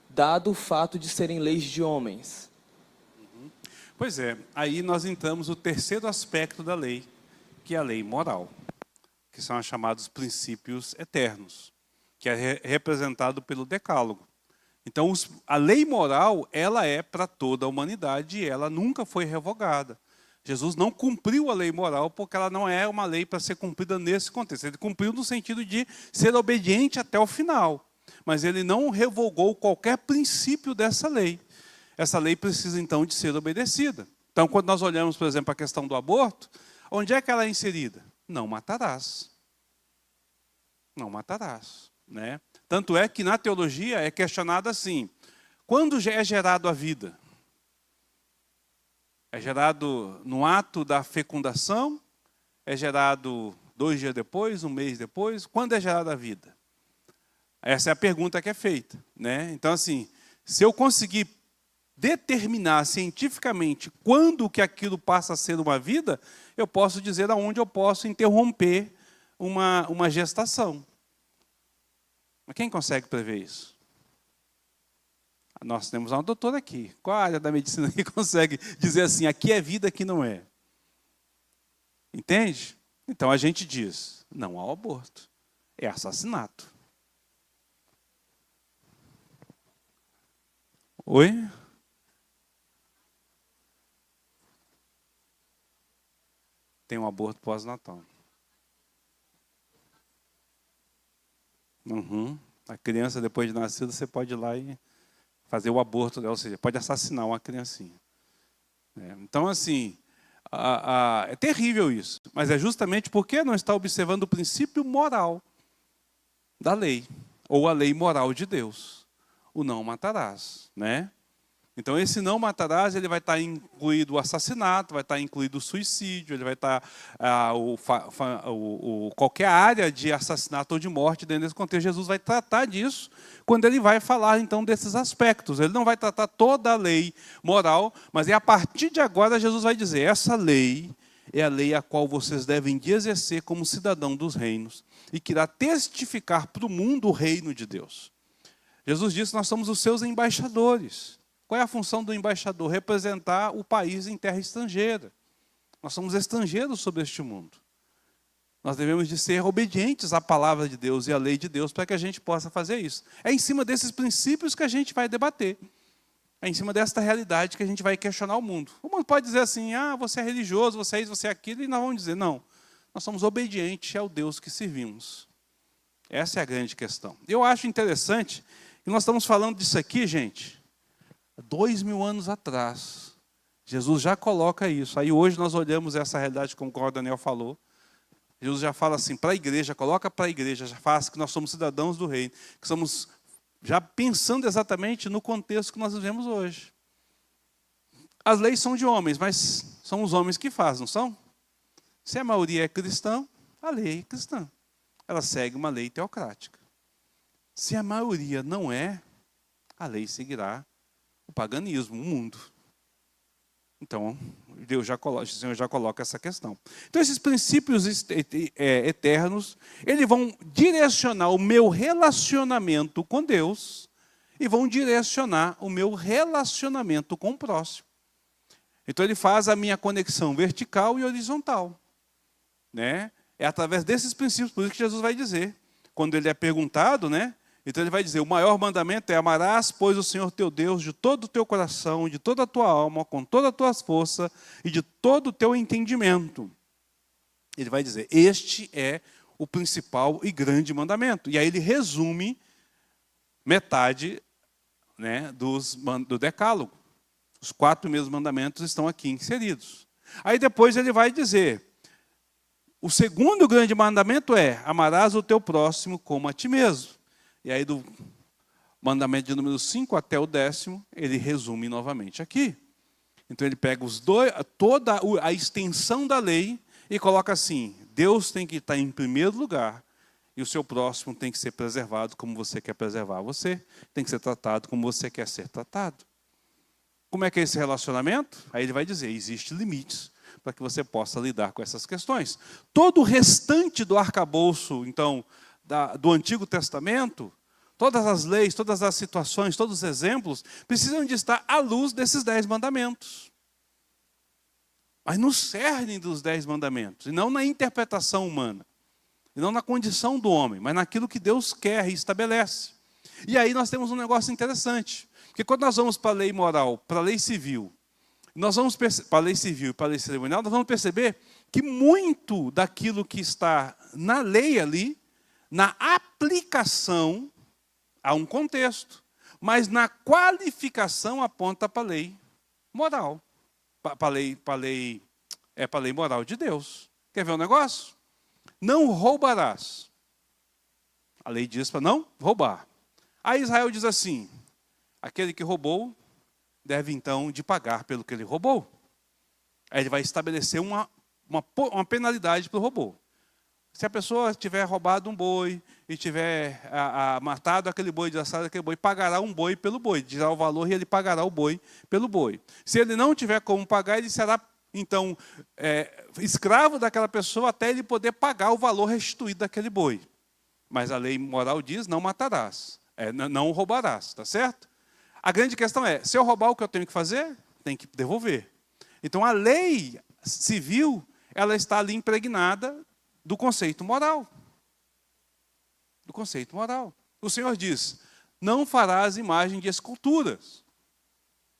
[SPEAKER 3] dado o fato de serem leis de homens?
[SPEAKER 1] Pois é, aí nós entramos no terceiro aspecto da lei, que é a lei moral, que são os chamados princípios eternos, que é representado pelo Decálogo. Então, a lei moral, ela é para toda a humanidade e ela nunca foi revogada. Jesus não cumpriu a lei moral porque ela não é uma lei para ser cumprida nesse contexto. Ele cumpriu no sentido de ser obediente até o final, mas ele não revogou qualquer princípio dessa lei. Essa lei precisa, então, de ser obedecida. Então, quando nós olhamos, por exemplo, a questão do aborto, onde é que ela é inserida? Não matarás. Não matarás, né? Tanto é que na teologia é questionado assim, quando é gerado a vida? É gerado no ato da fecundação? É gerado 2 dias depois, 1 mês depois? Quando é gerada a vida? Essa é a pergunta que é feita, né? Então, assim, se eu conseguir determinar cientificamente quando que aquilo passa a ser uma vida, eu posso dizer aonde eu posso interromper uma gestação. Mas quem consegue prever isso? Nós temos uma doutora aqui. Qual a área da medicina que consegue dizer assim, aqui é vida, aqui não é? Entende? Então a gente diz, não ao aborto, é assassinato. Oi? Tem um aborto pós-natal. A criança, depois de nascida, você pode ir lá e fazer o aborto, ou seja, pode assassinar uma criancinha. Então, assim, é terrível isso. Mas é justamente porque não está observando o princípio moral da lei, ou a lei moral de Deus. O não matarás, né? Então, esse não matarás, ele vai estar incluído o assassinato, vai estar incluído o suicídio, ele vai estar qualquer área de assassinato ou de morte dentro desse contexto. Jesus vai tratar disso quando ele vai falar, então, desses aspectos. Ele não vai tratar toda a lei moral, mas a partir de agora Jesus vai dizer, essa lei é a lei a qual vocês devem de exercer como cidadão dos reinos e que irá testificar para o mundo o reino de Deus. Jesus disse, nós somos os seus embaixadores. Qual é a função do embaixador? Representar o país em terra estrangeira. Nós somos estrangeiros sobre este mundo. Nós devemos de ser obedientes à palavra de Deus e à lei de Deus para que a gente possa fazer isso. É em cima desses princípios que a gente vai debater. É em cima desta realidade que a gente vai questionar o mundo. O mundo pode dizer assim, você é religioso, você é isso, você é aquilo, e nós vamos dizer, não, nós somos obedientes ao Deus que servimos. Essa é a grande questão. Eu acho interessante que nós estamos falando disso aqui, gente, 2000 anos atrás. Jesus já coloca isso. Aí hoje nós olhamos essa realidade, como o Daniel falou. Jesus já fala assim para a igreja, coloca para a igreja, já faz que nós somos cidadãos do reino, que somos já pensando exatamente no contexto que nós vivemos hoje. As leis são de homens, mas são os homens que fazem, não são? Se a maioria é cristã, a lei é cristã. Ela segue uma lei teocrática. Se a maioria não é, a lei seguirá o paganismo, o mundo. Então, o Senhor já coloca essa questão. Então, esses princípios eternos, eles vão direcionar o meu relacionamento com Deus e vão direcionar o meu relacionamento com o próximo. Então, ele faz a minha conexão vertical e horizontal. Né? É através desses princípios, por isso que Jesus vai dizer, quando ele é perguntado, né? Então ele vai dizer, o maior mandamento é amarás, pois, o Senhor teu Deus de todo o teu coração, de toda a tua alma, com toda a tua força e de todo o teu entendimento. Ele vai dizer, este é o principal e grande mandamento. E aí ele resume metade, né, do decálogo. Os 4 primeiros mandamentos estão aqui inseridos. Aí depois ele vai dizer, o segundo grande mandamento é, amarás o teu próximo como a ti mesmo. E aí do mandamento de número 5 até o 10º, ele resume novamente aqui. Então ele pega toda a extensão da lei e coloca assim, Deus tem que estar em primeiro lugar e o seu próximo tem que ser preservado como você quer preservar você, tem que ser tratado como você quer ser tratado. Como é que é esse relacionamento? Aí ele vai dizer, existem limites para que você possa lidar com essas questões. Todo o restante do arcabouço, então, do Antigo Testamento, todas as leis, todas as situações, todos os exemplos, precisam de estar à luz desses 10 mandamentos. Mas no cerne dos 10 mandamentos, e não na interpretação humana, e não na condição do homem, mas naquilo que Deus quer e estabelece. E aí nós temos um negócio interessante, porque quando nós vamos para a lei moral, para a lei civil, para a lei civil e para a lei cerimonial, nós vamos perceber que muito daquilo que está na lei ali, na aplicação, há um contexto, mas na qualificação aponta para a lei moral, para a lei moral de Deus. Quer ver um negócio? Não roubarás. A lei diz para não roubar. Aí Israel diz assim, aquele que roubou deve então de pagar pelo que ele roubou. Aí ele vai estabelecer uma penalidade para o roubo. Se a pessoa tiver roubado um boi e tiver matado aquele boi, desassado aquele boi, pagará um boi pelo boi, dirá o valor e ele pagará o boi pelo boi. Se ele não tiver como pagar, ele será, então, escravo daquela pessoa até ele poder pagar o valor restituído daquele boi. Mas a lei moral diz, não matarás, não roubarás, está certo? A grande questão é, se eu roubar, o que eu tenho que fazer? Tem que devolver. Então, a lei civil, ela está ali impregnada do conceito moral. Do conceito moral. O Senhor diz, não farás imagem de esculturas.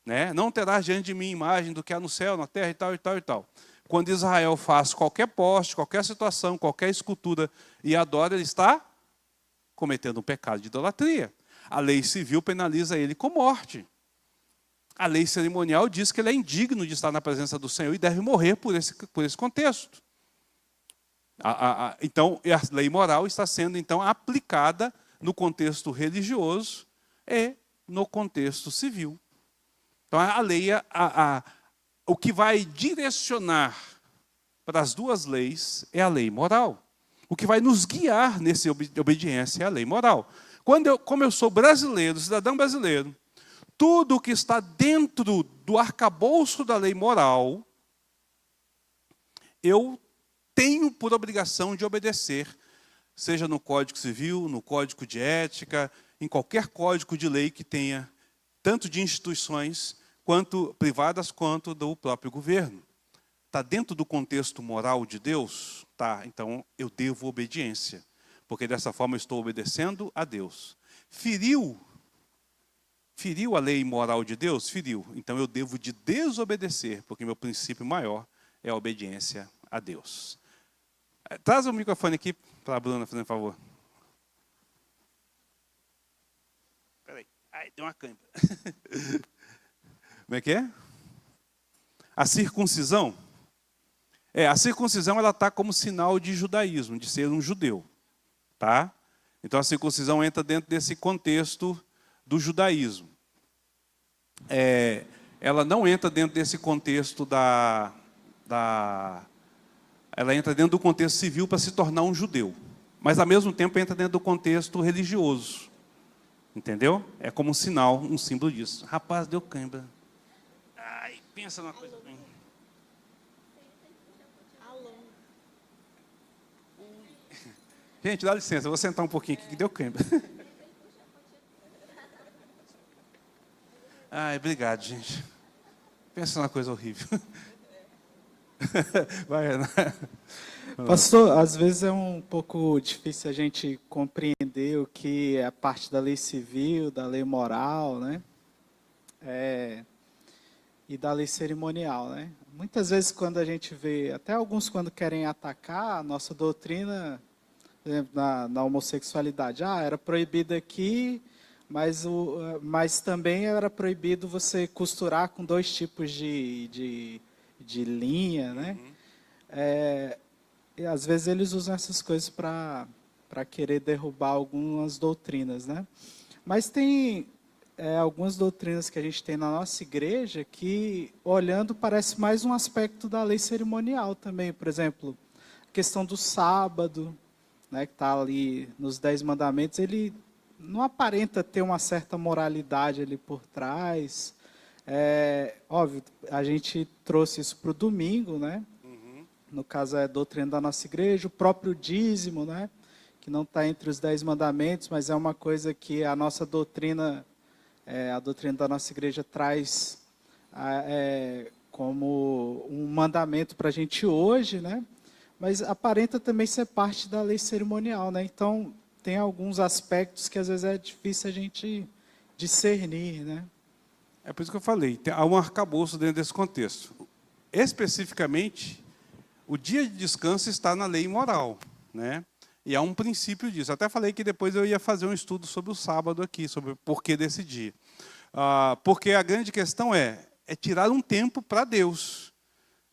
[SPEAKER 1] Né? Não terás diante de mim imagem do que há no céu, na terra e tal, e tal, e tal. Quando Israel faz qualquer poste, qualquer situação, qualquer escultura e adora, ele está cometendo um pecado de idolatria. A lei civil penaliza ele com morte. A lei cerimonial diz que ele é indigno de estar na presença do Senhor e deve morrer por esse contexto. Então, a lei moral está sendo, então, aplicada no contexto religioso e no contexto civil. Então, a lei, o que vai direcionar para as duas leis é a lei moral. O que vai nos guiar nessa obediência é a lei moral. Como eu sou brasileiro, cidadão brasileiro, tudo que está dentro do arcabouço da lei moral, eu tenho por obrigação de obedecer, seja no Código Civil, no Código de Ética, em qualquer código de lei que tenha, tanto de instituições, quanto privadas, quanto do próprio governo. Está dentro do contexto moral de Deus? Tá, então eu devo obediência, porque dessa forma eu estou obedecendo a Deus. Feriu a lei moral de Deus? Feriu. Então eu devo de desobedecer, porque meu princípio maior é a obediência a Deus. Traz o microfone aqui para a Bruna, por favor. Espera aí. Ai, deu uma câimbra. Como é que é? A circuncisão? A circuncisão ela está como sinal de judaísmo, de ser um judeu. Tá? Então a circuncisão entra dentro desse contexto do judaísmo. Ela não entra dentro desse contexto ela entra dentro do contexto civil para se tornar um judeu. Mas ao mesmo tempo entra dentro do contexto religioso. Entendeu? É como um sinal, um símbolo disso. Rapaz, deu cãibra. Ai, pensa numa coisa bem. Gente, dá licença, eu vou sentar um pouquinho aqui que deu cãibra. Ai, obrigado, gente. Pensa numa coisa horrível. Vai, Ana.
[SPEAKER 4] Pastor, às vezes é um pouco difícil a gente compreender o que é a parte da lei civil, da lei moral, né? E da lei cerimonial, né? Muitas vezes quando a gente vê, até alguns quando querem atacar a nossa doutrina, por exemplo, na homossexualidade, era proibido aqui, mas também era proibido você costurar com 2 tipos de linha, né? E às vezes eles usam essas coisas para querer derrubar algumas doutrinas, né? Mas tem algumas doutrinas que a gente tem na nossa igreja que, olhando, parece mais um aspecto da lei cerimonial também. Por exemplo, a questão do sábado, né, que está ali nos 10 mandamentos, ele não aparenta ter uma certa moralidade ali por trás. Óbvio, a gente trouxe isso para o domingo, né? No caso é a doutrina da nossa igreja, o próprio dízimo, né? Que não está entre os 10 mandamentos, mas é uma coisa que a nossa doutrina, a doutrina da nossa igreja traz como um mandamento para a gente hoje, né? Mas aparenta também ser parte da lei cerimonial, né? Então, tem alguns aspectos que às vezes é difícil a gente discernir, né?
[SPEAKER 1] É por isso que eu falei, há um arcabouço dentro desse contexto. Especificamente, o dia de descanso está na lei moral, né? E há um princípio disso. Até falei que depois eu ia fazer um estudo sobre o sábado aqui, sobre o porquê desse dia. Porque a grande questão é tirar um tempo para Deus,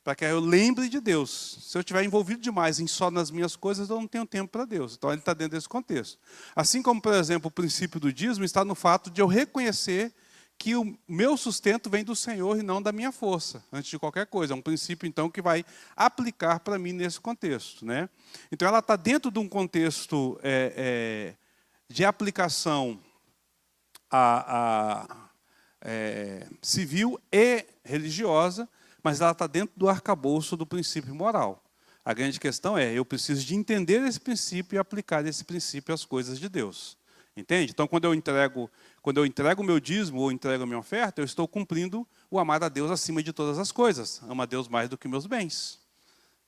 [SPEAKER 1] para que eu lembre de Deus. Se eu estiver envolvido demais só nas minhas coisas, eu não tenho tempo para Deus. Então, ele está dentro desse contexto. Assim como, por exemplo, o princípio do dízimo está no fato de eu reconhecer que o meu sustento vem do Senhor e não da minha força, antes de qualquer coisa. É um princípio, então, que vai aplicar para mim nesse contexto, né? Então, ela está dentro de um contexto de aplicação civil e religiosa, mas ela está dentro do arcabouço do princípio moral. A grande questão eu preciso de entender esse princípio e aplicar esse princípio às coisas de Deus. Entende? Então, quando eu entrego o meu dízimo ou entrego a minha oferta, eu estou cumprindo o amar a Deus acima de todas as coisas. Amo a Deus mais do que meus bens.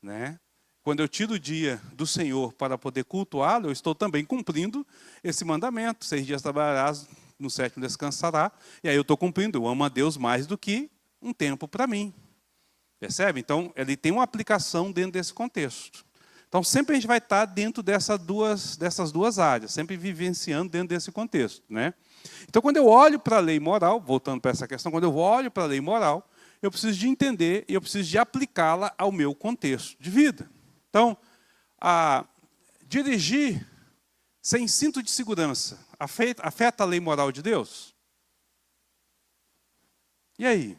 [SPEAKER 1] Né? quando eu tiro o dia do Senhor para poder cultuá-lo, eu estou também cumprindo esse mandamento. 6 dias trabalharás, no 7º descansará. E aí eu estou cumprindo, eu amo a Deus mais do que um tempo para mim. Percebe? Então, ele tem uma aplicação dentro desse contexto. Então, sempre a gente vai estar dentro dessas duas áreas, sempre vivenciando dentro desse contexto, né? Então, quando eu olho para a lei moral, voltando para essa questão, quando eu olho para a lei moral, eu preciso de entender e eu preciso de aplicá-la ao meu contexto de vida. Então, dirigir sem cinto de segurança afeta a lei moral de Deus? E aí?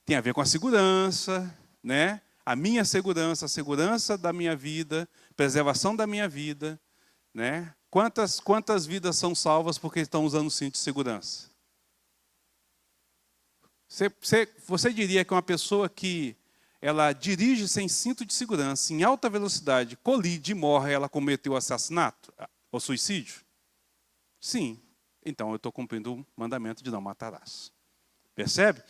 [SPEAKER 1] Tem a ver com a segurança, né? A minha segurança, a segurança da minha vida, preservação da minha vida, né? Quantas vidas são salvas porque estão usando o cinto de segurança? Você diria que uma pessoa que ela dirige sem cinto de segurança, em alta velocidade, colide e morre, ela cometeu assassinato ou suicídio? Sim. Então eu estou cumprindo o mandamento de não matarás. Percebe?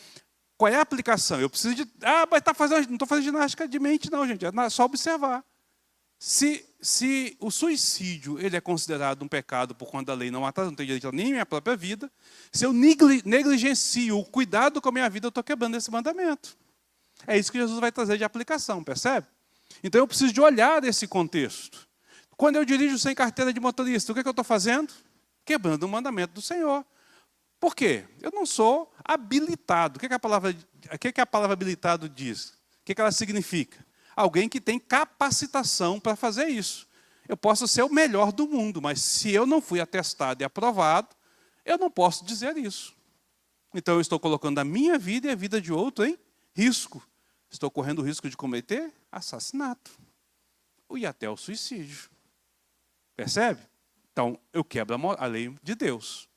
[SPEAKER 1] Qual é a aplicação? Eu preciso de... mas não estou fazendo ginástica de mente não, gente. É só observar. Se o suicídio ele é considerado um pecado por conta da lei não matar, não tenho direito nem à minha própria vida, se eu negligencio o cuidado com a minha vida, eu estou quebrando esse mandamento. É isso que Jesus vai trazer de aplicação, percebe? Então eu preciso de olhar esse contexto. Quando eu dirijo sem carteira de motorista, o que eu estou fazendo? Quebrando o mandamento do Senhor. Por quê? Eu não sou habilitado. O que a palavra habilitado diz? O que ela significa? Alguém que tem capacitação para fazer isso. Eu posso ser o melhor do mundo, mas se eu não fui atestado e aprovado, eu não posso dizer isso. Então eu estou colocando a minha vida e a vida de outro em risco. Estou correndo o risco de cometer assassinato. E até o suicídio. Percebe? Então, eu quebro a lei de Deus.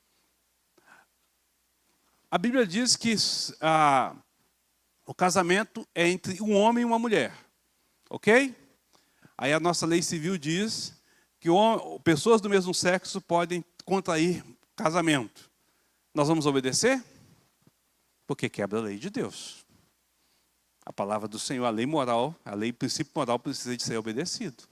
[SPEAKER 1] A Bíblia diz que o casamento é entre um homem e uma mulher. Ok? Aí a nossa lei civil diz que pessoas do mesmo sexo podem contrair casamento. Nós vamos obedecer? Porque quebra a lei de Deus. A palavra do Senhor, a lei moral, o princípio moral precisa de ser obedecido.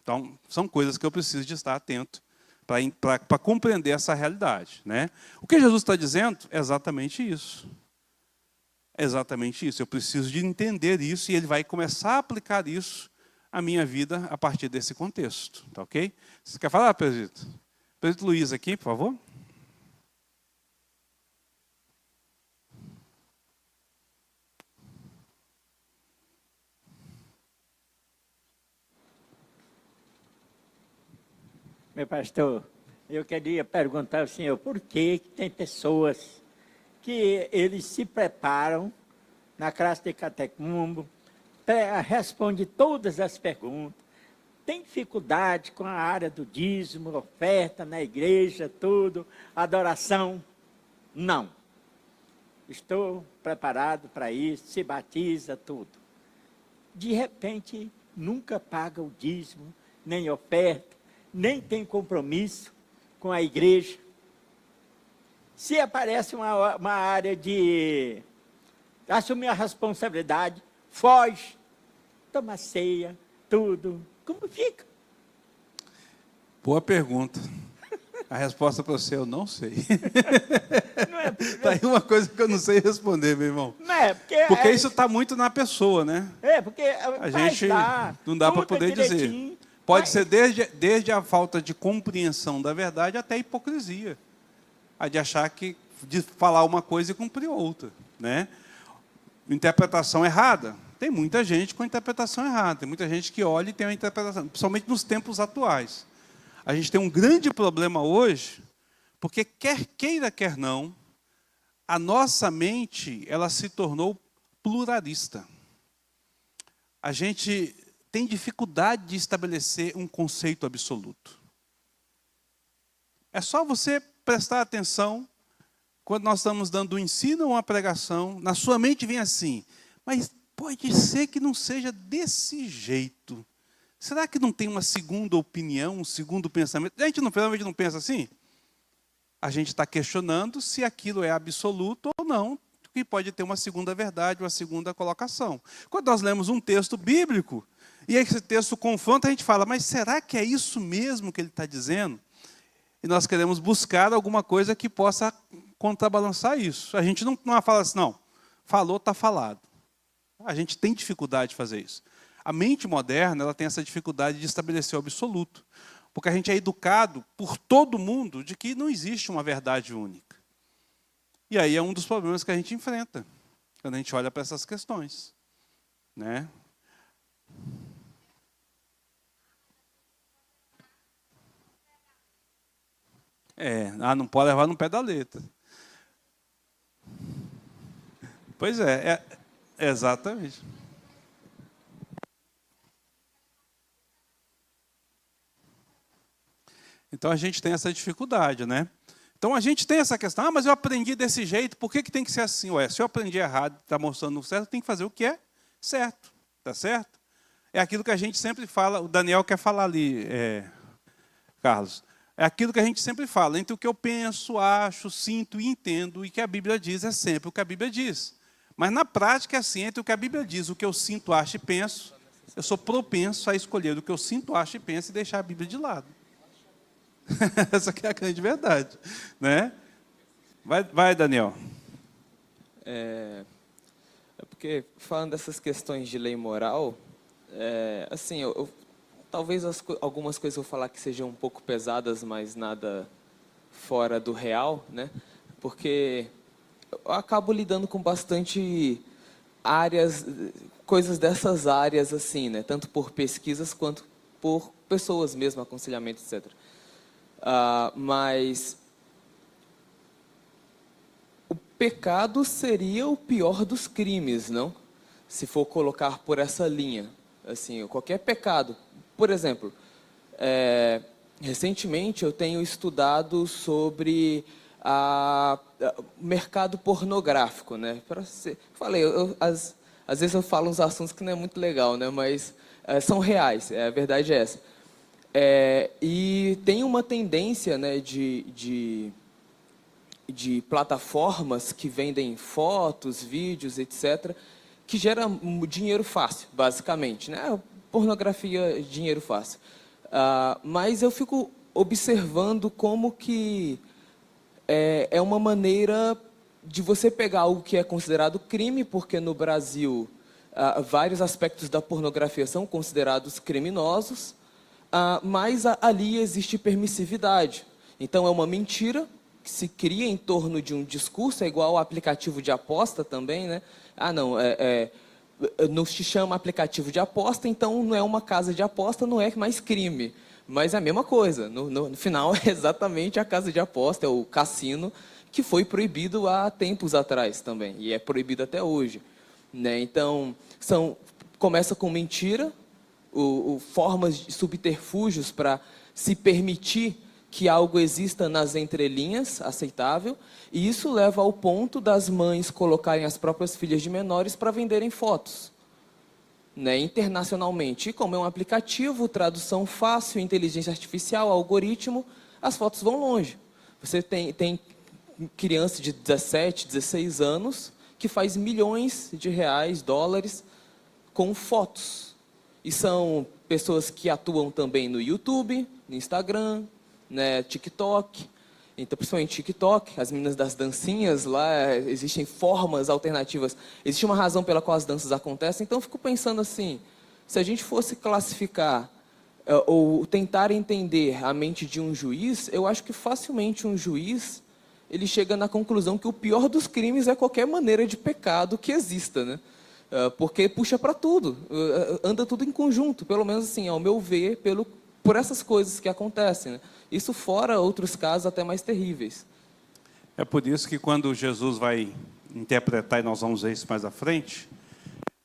[SPEAKER 1] Então, são coisas que eu preciso de estar atento para compreender essa realidade, né? O que Jesus está dizendo é exatamente isso. É exatamente isso. Eu preciso de entender isso e ele vai começar a aplicar isso à minha vida a partir desse contexto. Tá ok? Você quer falar, presbítero? Presbítero Luiz aqui, por favor.
[SPEAKER 5] Meu pastor, eu queria perguntar ao senhor por que tem pessoas que eles se preparam na classe de catecumbo, responde todas as perguntas, tem dificuldade com a área do dízimo, oferta na igreja, tudo, adoração. Não. Estou preparado para isso, se batiza, tudo. De repente, nunca paga o dízimo, nem oferta, nem tem compromisso com a igreja. Se aparece uma área de assumir a responsabilidade, foge, toma ceia, tudo. Como fica?
[SPEAKER 1] Boa pergunta. A resposta para você, eu não sei.
[SPEAKER 5] Não é,
[SPEAKER 1] Está aí uma coisa que eu não sei responder, meu irmão.
[SPEAKER 5] não é,
[SPEAKER 1] Porque isso está muito na pessoa, né?
[SPEAKER 5] porque
[SPEAKER 1] A gente não dá para poder dizer. Pode ser desde a falta de compreensão da verdade até a hipocrisia. A de achar de falar uma coisa e cumprir outra, né? Interpretação errada. Tem muita gente com interpretação errada. Tem muita gente que olha e tem uma interpretação, principalmente nos tempos atuais. A gente tem um grande problema hoje, porque quer queira, quer não, a nossa mente ela se tornou pluralista. A gente tem dificuldade de estabelecer um conceito absoluto. É só você prestar atenção quando nós estamos dando um ensino ou uma pregação, na sua mente vem assim, mas pode ser que não seja desse jeito. Será que não tem uma segunda opinião, um segundo pensamento? A gente realmente não pensa assim? A gente está questionando se aquilo é absoluto ou não, que pode ter uma segunda verdade, uma segunda colocação. Quando nós lemos um texto bíblico, e esse texto confronta, a gente fala, mas será que é isso mesmo que ele está dizendo? E nós queremos buscar alguma coisa que possa contrabalançar isso. A gente não fala assim, não, falou, está falado. A gente tem dificuldade de fazer isso. A mente moderna, ela tem essa dificuldade de estabelecer o absoluto. Porque a gente é educado por todo mundo de que não existe uma verdade única. E aí é um dos problemas que a gente enfrenta, quando a gente olha para essas questões. Né? Não pode levar no pé da letra. Pois exatamente. Então a gente tem essa dificuldade, né? Então a gente tem essa questão, mas eu aprendi desse jeito, por que tem que ser assim? Ué, se eu aprendi errado, está mostrando o certo, tem que fazer o que é certo, tá certo? É aquilo que a gente sempre fala, o Daniel quer falar ali, Carlos. É aquilo que a gente sempre fala, entre o que eu penso, acho, sinto e entendo, e que a Bíblia diz é sempre o que a Bíblia diz. Mas na prática é assim, entre o que a Bíblia diz, o que eu sinto, acho e penso, eu sou propenso a escolher o que eu sinto, acho e penso e deixar a Bíblia de lado. Essa aqui é a grande verdade. Né? Vai, Daniel.
[SPEAKER 3] Porque, falando dessas questões de lei moral, assim, talvez algumas coisas eu vou falar que sejam um pouco pesadas, mas nada fora do real, né? Porque eu acabo lidando com bastante áreas, coisas dessas áreas, assim, né? Tanto por pesquisas quanto por pessoas mesmo, aconselhamento, etc. Mas o pecado seria o pior dos crimes, não? Se for colocar por essa linha. Assim, qualquer pecado. Por exemplo, recentemente eu tenho estudado sobre o mercado pornográfico, né? Às vezes eu falo uns assuntos que não é muito legal, né? Mas são reais, a verdade é essa. E tem uma tendência, né, de plataformas que vendem fotos, vídeos, etc., que gera dinheiro fácil, basicamente. Né? Pornografia, dinheiro fácil. Mas eu fico observando como que é uma maneira de você pegar algo que é considerado crime, porque no Brasil vários aspectos da pornografia são considerados criminosos, mas ali existe permissividade. Então, é uma mentira que se cria em torno de um discurso, é igual ao aplicativo de aposta também, né? Não se chama aplicativo de aposta, então não é uma casa de aposta, não é mais crime. Mas é a mesma coisa. No final, é exatamente a casa de aposta, é o cassino, que foi proibido há tempos atrás também, e é proibido até hoje. Né? Então, começa com mentira, formas de subterfúgios para se permitir que algo exista nas entrelinhas, aceitável, e isso leva ao ponto das mães colocarem as próprias filhas de menores para venderem fotos, né, internacionalmente. E como é um aplicativo, tradução fácil, inteligência artificial, algoritmo, as fotos vão longe. Você tem criança de 17, 16 anos que faz milhões de reais, dólares, com fotos. E são pessoas que atuam também no YouTube, no Instagram, né, TikTok. Então, principalmente TikTok, as meninas das dancinhas lá, existem formas alternativas. Existe uma razão pela qual as danças acontecem. Então, eu fico pensando assim, se a gente fosse classificar ou tentar entender a mente de um juiz, eu acho que facilmente um juiz ele chega na conclusão que o pior dos crimes é qualquer maneira de pecado que exista, né? Porque puxa para tudo, anda tudo em conjunto, pelo menos assim, ao meu ver, por essas coisas que acontecem. Né? Isso fora outros casos até mais terríveis.
[SPEAKER 1] É por isso que quando Jesus vai interpretar, e nós vamos ver isso mais à frente,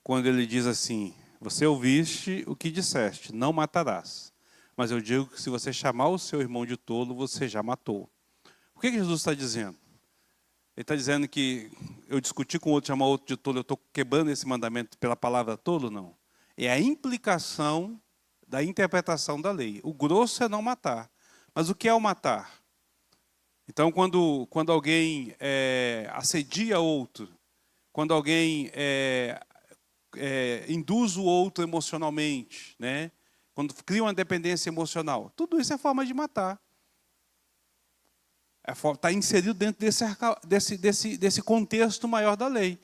[SPEAKER 1] quando ele diz assim, você ouviste o que disseste, não matarás. Mas eu digo que se você chamar o seu irmão de tolo, você já matou. O que Jesus está dizendo? Ele está dizendo que eu discuti com outro, chamar outro de tolo, eu estou quebrando esse mandamento pela palavra tolo? Não. É a implicação da interpretação da lei. O grosso é não matar. Mas o que é o matar? Então, quando alguém assedia outro, quando alguém induz o outro emocionalmente, né? Quando cria uma dependência emocional. Tudo isso é forma de matar. Está inserido dentro desse contexto maior da lei.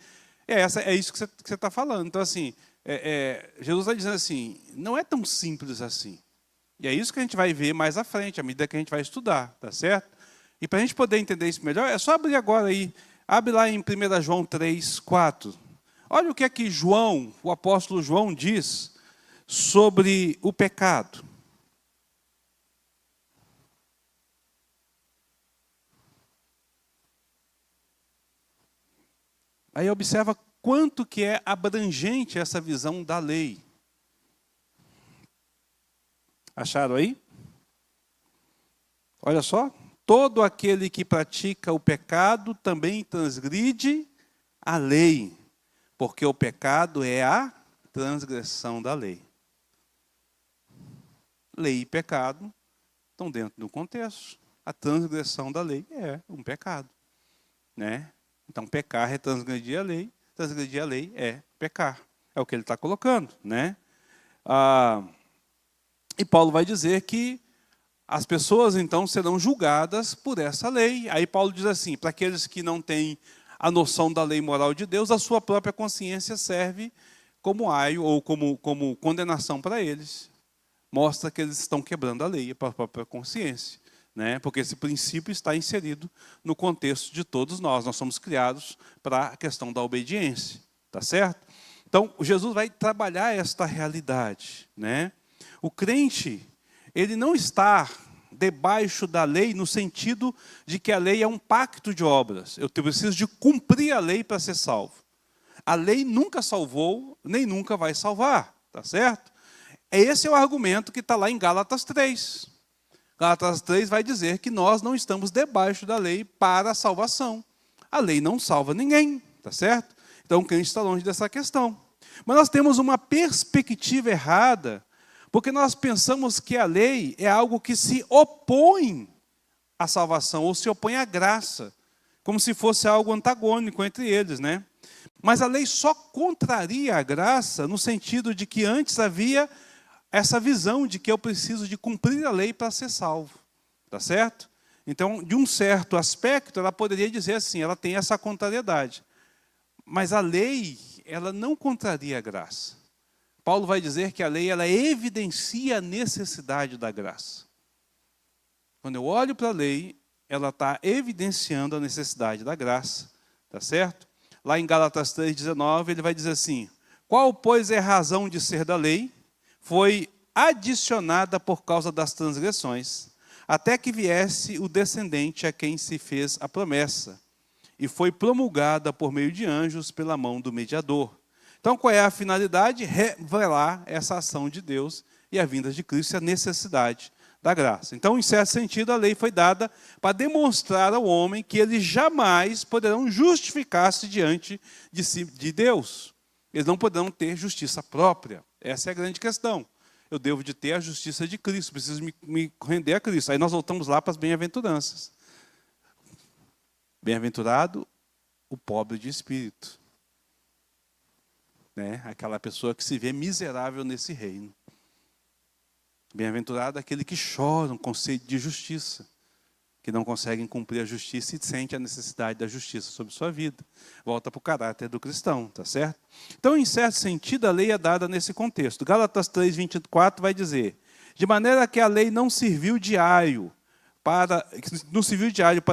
[SPEAKER 1] É isso que você está falando. Então, assim, Jesus está dizendo assim, não é tão simples assim. E é isso que a gente vai ver mais à frente, à medida que a gente vai estudar, tá certo? E para a gente poder entender isso melhor, é só abrir agora aí. Abre lá em 1 João 3, 4. Olha o que é que João, o apóstolo João, diz sobre o pecado. Aí observa quanto que é abrangente essa visão da lei. Acharam aí? Olha só. Todo aquele que pratica o pecado também transgride a lei, porque o pecado é a transgressão da lei. Lei e pecado estão dentro do contexto. A transgressão da lei é um pecado, né? Então, pecar é transgredir a lei é pecar. É o que ele está colocando, né? E Paulo vai dizer que as pessoas, então, serão julgadas por essa lei. Aí Paulo diz assim, para aqueles que não têm a noção da lei moral de Deus, a sua própria consciência serve como aio ou como condenação para eles. Mostra que eles estão quebrando a lei para a própria consciência, né? Porque esse princípio está inserido no contexto de todos nós. Nós somos criados para a questão da obediência, tá certo? Então, Jesus vai trabalhar esta realidade, né? O crente, ele não está debaixo da lei no sentido de que a lei é um pacto de obras. Eu preciso de cumprir a lei para ser salvo. A lei nunca salvou, nem nunca vai salvar, tá certo? Esse é o argumento que está lá em Gálatas 3. Gálatas 3 vai dizer que nós não estamos debaixo da lei para a salvação. A lei não salva ninguém, tá certo? Então o crente está longe dessa questão. Mas nós temos uma perspectiva errada, porque nós pensamos que a lei é algo que se opõe à salvação, ou se opõe à graça, como se fosse algo antagônico entre eles, né? Mas a lei só contraria a graça no sentido de que antes havia essa visão de que eu preciso de cumprir a lei para ser salvo, tá certo? Então, de um certo aspecto, ela poderia dizer assim, ela tem essa contrariedade. Mas a lei, ela não contraria a graça. Paulo vai dizer que a lei, ela evidencia a necessidade da graça. Quando eu olho para a lei, ela está evidenciando a necessidade da graça, tá certo? Lá em Gálatas 3,19, ele vai dizer assim, qual, pois, é a razão de ser da lei? Foi adicionada por causa das transgressões, até que viesse o descendente a quem se fez a promessa, e foi promulgada por meio de anjos pela mão do mediador. Então, qual é a finalidade? Revelar essa ação de Deus e a vinda de Cristo e a necessidade da graça. Então, em certo sentido, a lei foi dada para demonstrar ao homem que eles jamais poderão justificar-se diante de Deus. Eles não poderão ter justiça própria. Essa é a grande questão. Eu devo de ter a justiça de Cristo, preciso me render a Cristo. Aí nós voltamos lá para as bem-aventuranças. Bem-aventurado o pobre de espírito. Né? Aquela pessoa que se vê miserável nesse reino. Bem-aventurado aquele que chora com sede de justiça, que não conseguem cumprir a justiça e sente a necessidade da justiça sobre sua vida. Volta para o caráter do cristão, tá certo? Então, em certo sentido, a lei é dada nesse contexto. Gálatas 3:24 vai dizer, de maneira que a lei não serviu de aio para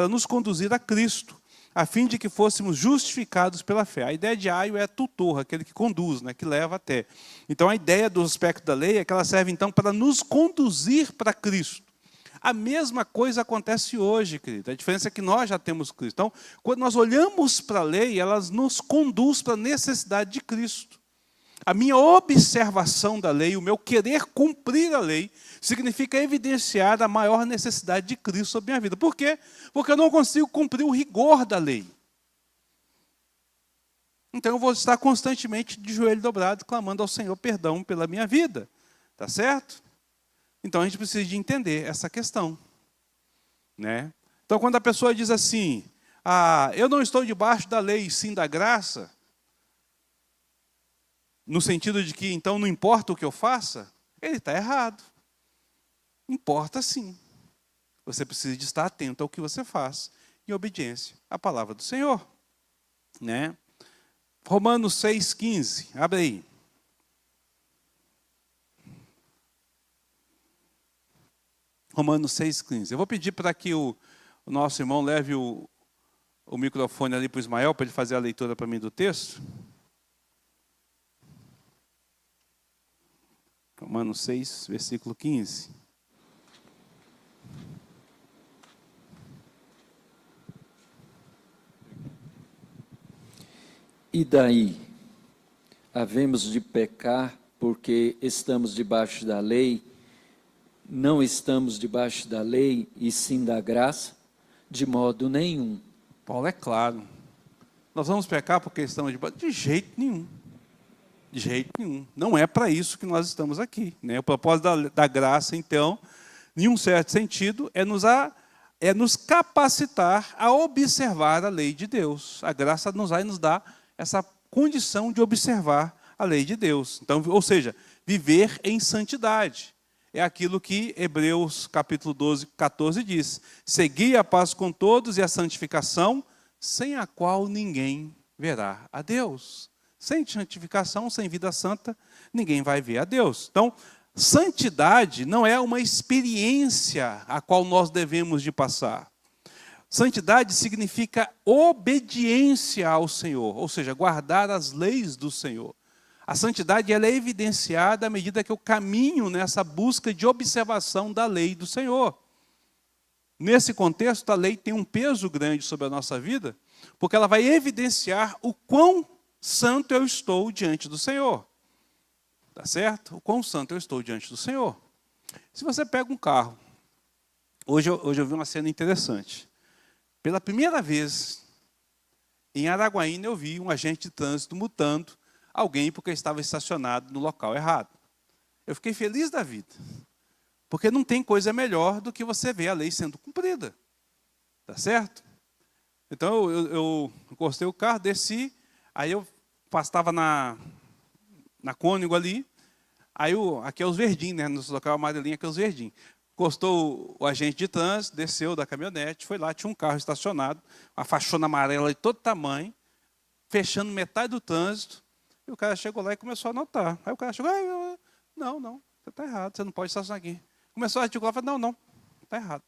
[SPEAKER 1] nos conduzir a Cristo, a fim de que fôssemos justificados pela fé. A ideia de aio é tutor, aquele que conduz, né, que leva até. Então, a ideia do aspecto da lei é que ela serve, então, para nos conduzir para Cristo. A mesma coisa acontece hoje, querido. A diferença é que nós já temos Cristo. Então, quando nós olhamos para a lei, ela nos conduz para a necessidade de Cristo. A minha observação da lei, o meu querer cumprir a lei, significa evidenciar a maior necessidade de Cristo sobre a minha vida. Por quê? Porque eu não consigo cumprir o rigor da lei. Então eu vou estar constantemente de joelho dobrado, clamando ao Senhor perdão pela minha vida. Tá certo? Então a gente precisa de entender essa questão. Né? Então quando a pessoa diz assim, eu não estou debaixo da lei, sim da graça, no sentido de que, então, não importa o que eu faça, ele está errado. Importa sim. Você precisa de estar atento ao que você faz, em obediência à palavra do Senhor. Né? Romanos 6,15, abre aí. Romanos 6,15. Eu vou pedir para que o nosso irmão leve o microfone ali para o Ismael, para ele fazer a leitura para mim do texto. Romanos 6, versículo 15.
[SPEAKER 6] E daí? Havemos de pecar porque estamos debaixo da lei? Não estamos debaixo da lei e sim da graça? De modo nenhum.
[SPEAKER 1] Paulo é claro. Nós vamos pecar porque estamos debaixo? De jeito nenhum. De jeito nenhum. Não é para isso que nós estamos aqui. Né? O propósito da graça, então, em um certo sentido, é nos capacitar a observar a lei de Deus. A graça nos vai nos dar essa condição de observar a lei de Deus. Então, ou seja, viver em santidade. É aquilo que Hebreus capítulo 12, 14 diz. Segui a paz com todos e a santificação, sem a qual ninguém verá a Deus. Sem santificação, sem vida santa, ninguém vai ver a Deus. Então, santidade não é uma experiência a qual nós devemos de passar. Santidade significa obediência ao Senhor, ou seja, guardar as leis do Senhor. A santidade ela é evidenciada à medida que eu caminho nessa busca de observação da lei do Senhor. Nesse contexto, a lei tem um peso grande sobre a nossa vida, porque ela vai evidenciar o quão santo eu estou diante do Senhor. Tá certo? O quão santo eu estou diante do Senhor. Se você pega um carro, hoje eu vi uma cena interessante. Pela primeira vez, em Araguaína, eu vi um agente de trânsito multando alguém porque estava estacionado no local errado. Eu fiquei feliz da vida, porque não tem coisa melhor do que você ver a lei sendo cumprida. Tá certo? Então, eu encostei o carro, desci, aí eu estava na Cônigo ali, aí aqui é os verdinhos, né? No local amarelinho aqui é os verdinhos. Encostou o agente de trânsito, desceu da caminhonete, foi lá, tinha um carro estacionado, uma faixona amarela de todo tamanho, fechando metade do trânsito, e o cara chegou lá e começou a anotar. Aí o cara chegou, não, você está errado, você não pode estacionar aqui. Começou a articular, falou, não, está errado.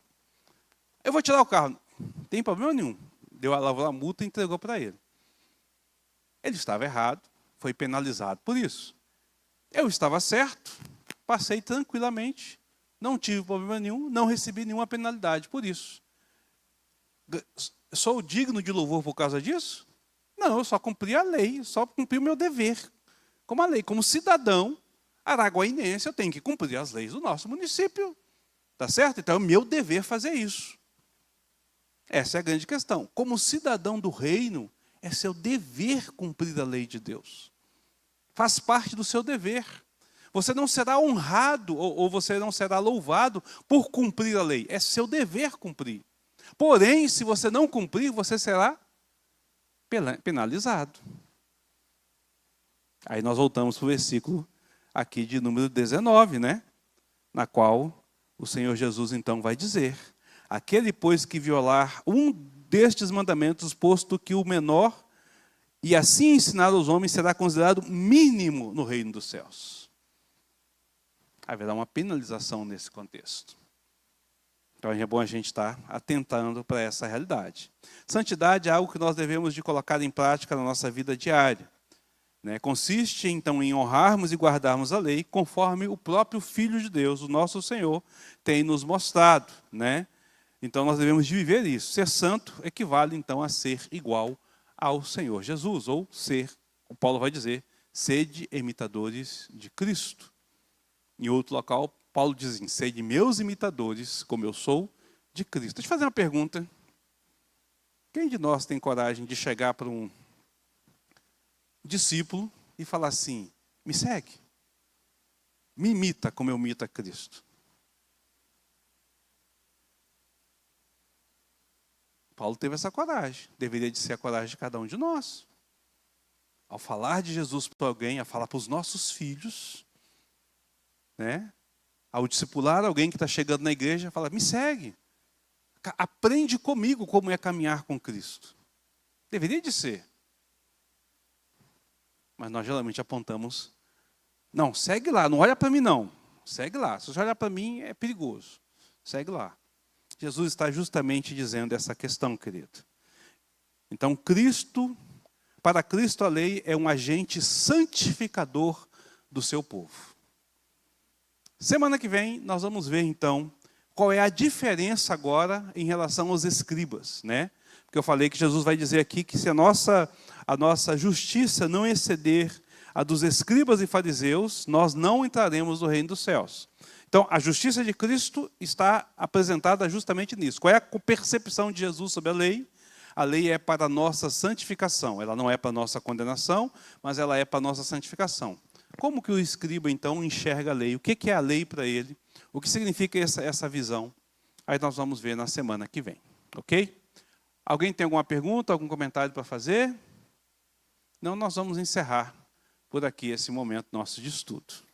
[SPEAKER 1] Eu vou tirar o carro. Não tem problema nenhum. Lavou a multa e entregou para ele. Ele estava errado, foi penalizado por isso. Eu estava certo, passei tranquilamente, não tive problema nenhum, não recebi nenhuma penalidade por isso. Sou digno de louvor por causa disso? Não, eu só cumpri a lei, só cumpri o meu dever. Como a lei, como cidadão araguainense, eu tenho que cumprir as leis do nosso município. Tá certo? Então é o meu dever fazer isso. Essa é a grande questão. Como cidadão do reino, é seu dever cumprir a lei de Deus. Faz parte do seu dever. Você não será honrado ou você não será louvado por cumprir a lei. É seu dever cumprir. Porém, se você não cumprir, você será penalizado. Aí nós voltamos para o versículo aqui de número 19, né? Na qual o Senhor Jesus então vai dizer: aquele, pois, que violar um destes mandamentos, posto que o menor, e assim ensinar aos homens, será considerado mínimo no reino dos céus. Haverá uma penalização nesse contexto. Então é bom a gente estar atentando para essa realidade. Santidade é algo que nós devemos de colocar em prática na nossa vida diária. Né? Consiste, então, em honrarmos e guardarmos a lei, conforme o próprio Filho de Deus, o nosso Senhor, tem nos mostrado. Né? Então nós devemos de viver isso. Ser santo equivale, então, a ser igual ao Senhor Jesus, ou ser, o Paulo vai dizer, sede imitadores de Cristo. Em outro local, Paulo diz assim, sede meus imitadores, como eu sou de Cristo. Deixa eu fazer uma pergunta. Quem de nós tem coragem de chegar para um discípulo e falar assim, me segue, me imita como eu imito a Cristo? Paulo teve essa coragem, deveria de ser a coragem de cada um de nós. ao falar de Jesus para alguém, a falar para os nossos filhos, né? Ao discipular alguém que está chegando na igreja, fala, me segue. Aprende comigo como é caminhar com Cristo. Deveria de ser. Mas nós geralmente apontamos, não, segue lá, não olha para mim não. Segue lá, se você olhar para mim é perigoso. Segue lá. Jesus está justamente dizendo essa questão, querido. Então, para Cristo a lei é um agente santificador do seu povo. Semana que vem nós vamos ver então qual é a diferença agora em relação aos escribas, né? Porque eu falei que Jesus vai dizer aqui que se a nossa justiça não exceder a dos escribas e fariseus, nós não entraremos no reino dos céus. Então, a justiça de Cristo está apresentada justamente nisso. Qual é a percepção de Jesus sobre a lei? A lei é para a nossa santificação. Ela não é para a nossa condenação, mas ela é para a nossa santificação. Como que o escriba, então, enxerga a lei? O que é a lei para ele? O que significa essa visão? Aí nós vamos ver na semana que vem. Ok? Alguém tem alguma pergunta, algum comentário para fazer? Não, nós vamos encerrar por aqui esse momento nosso de estudo.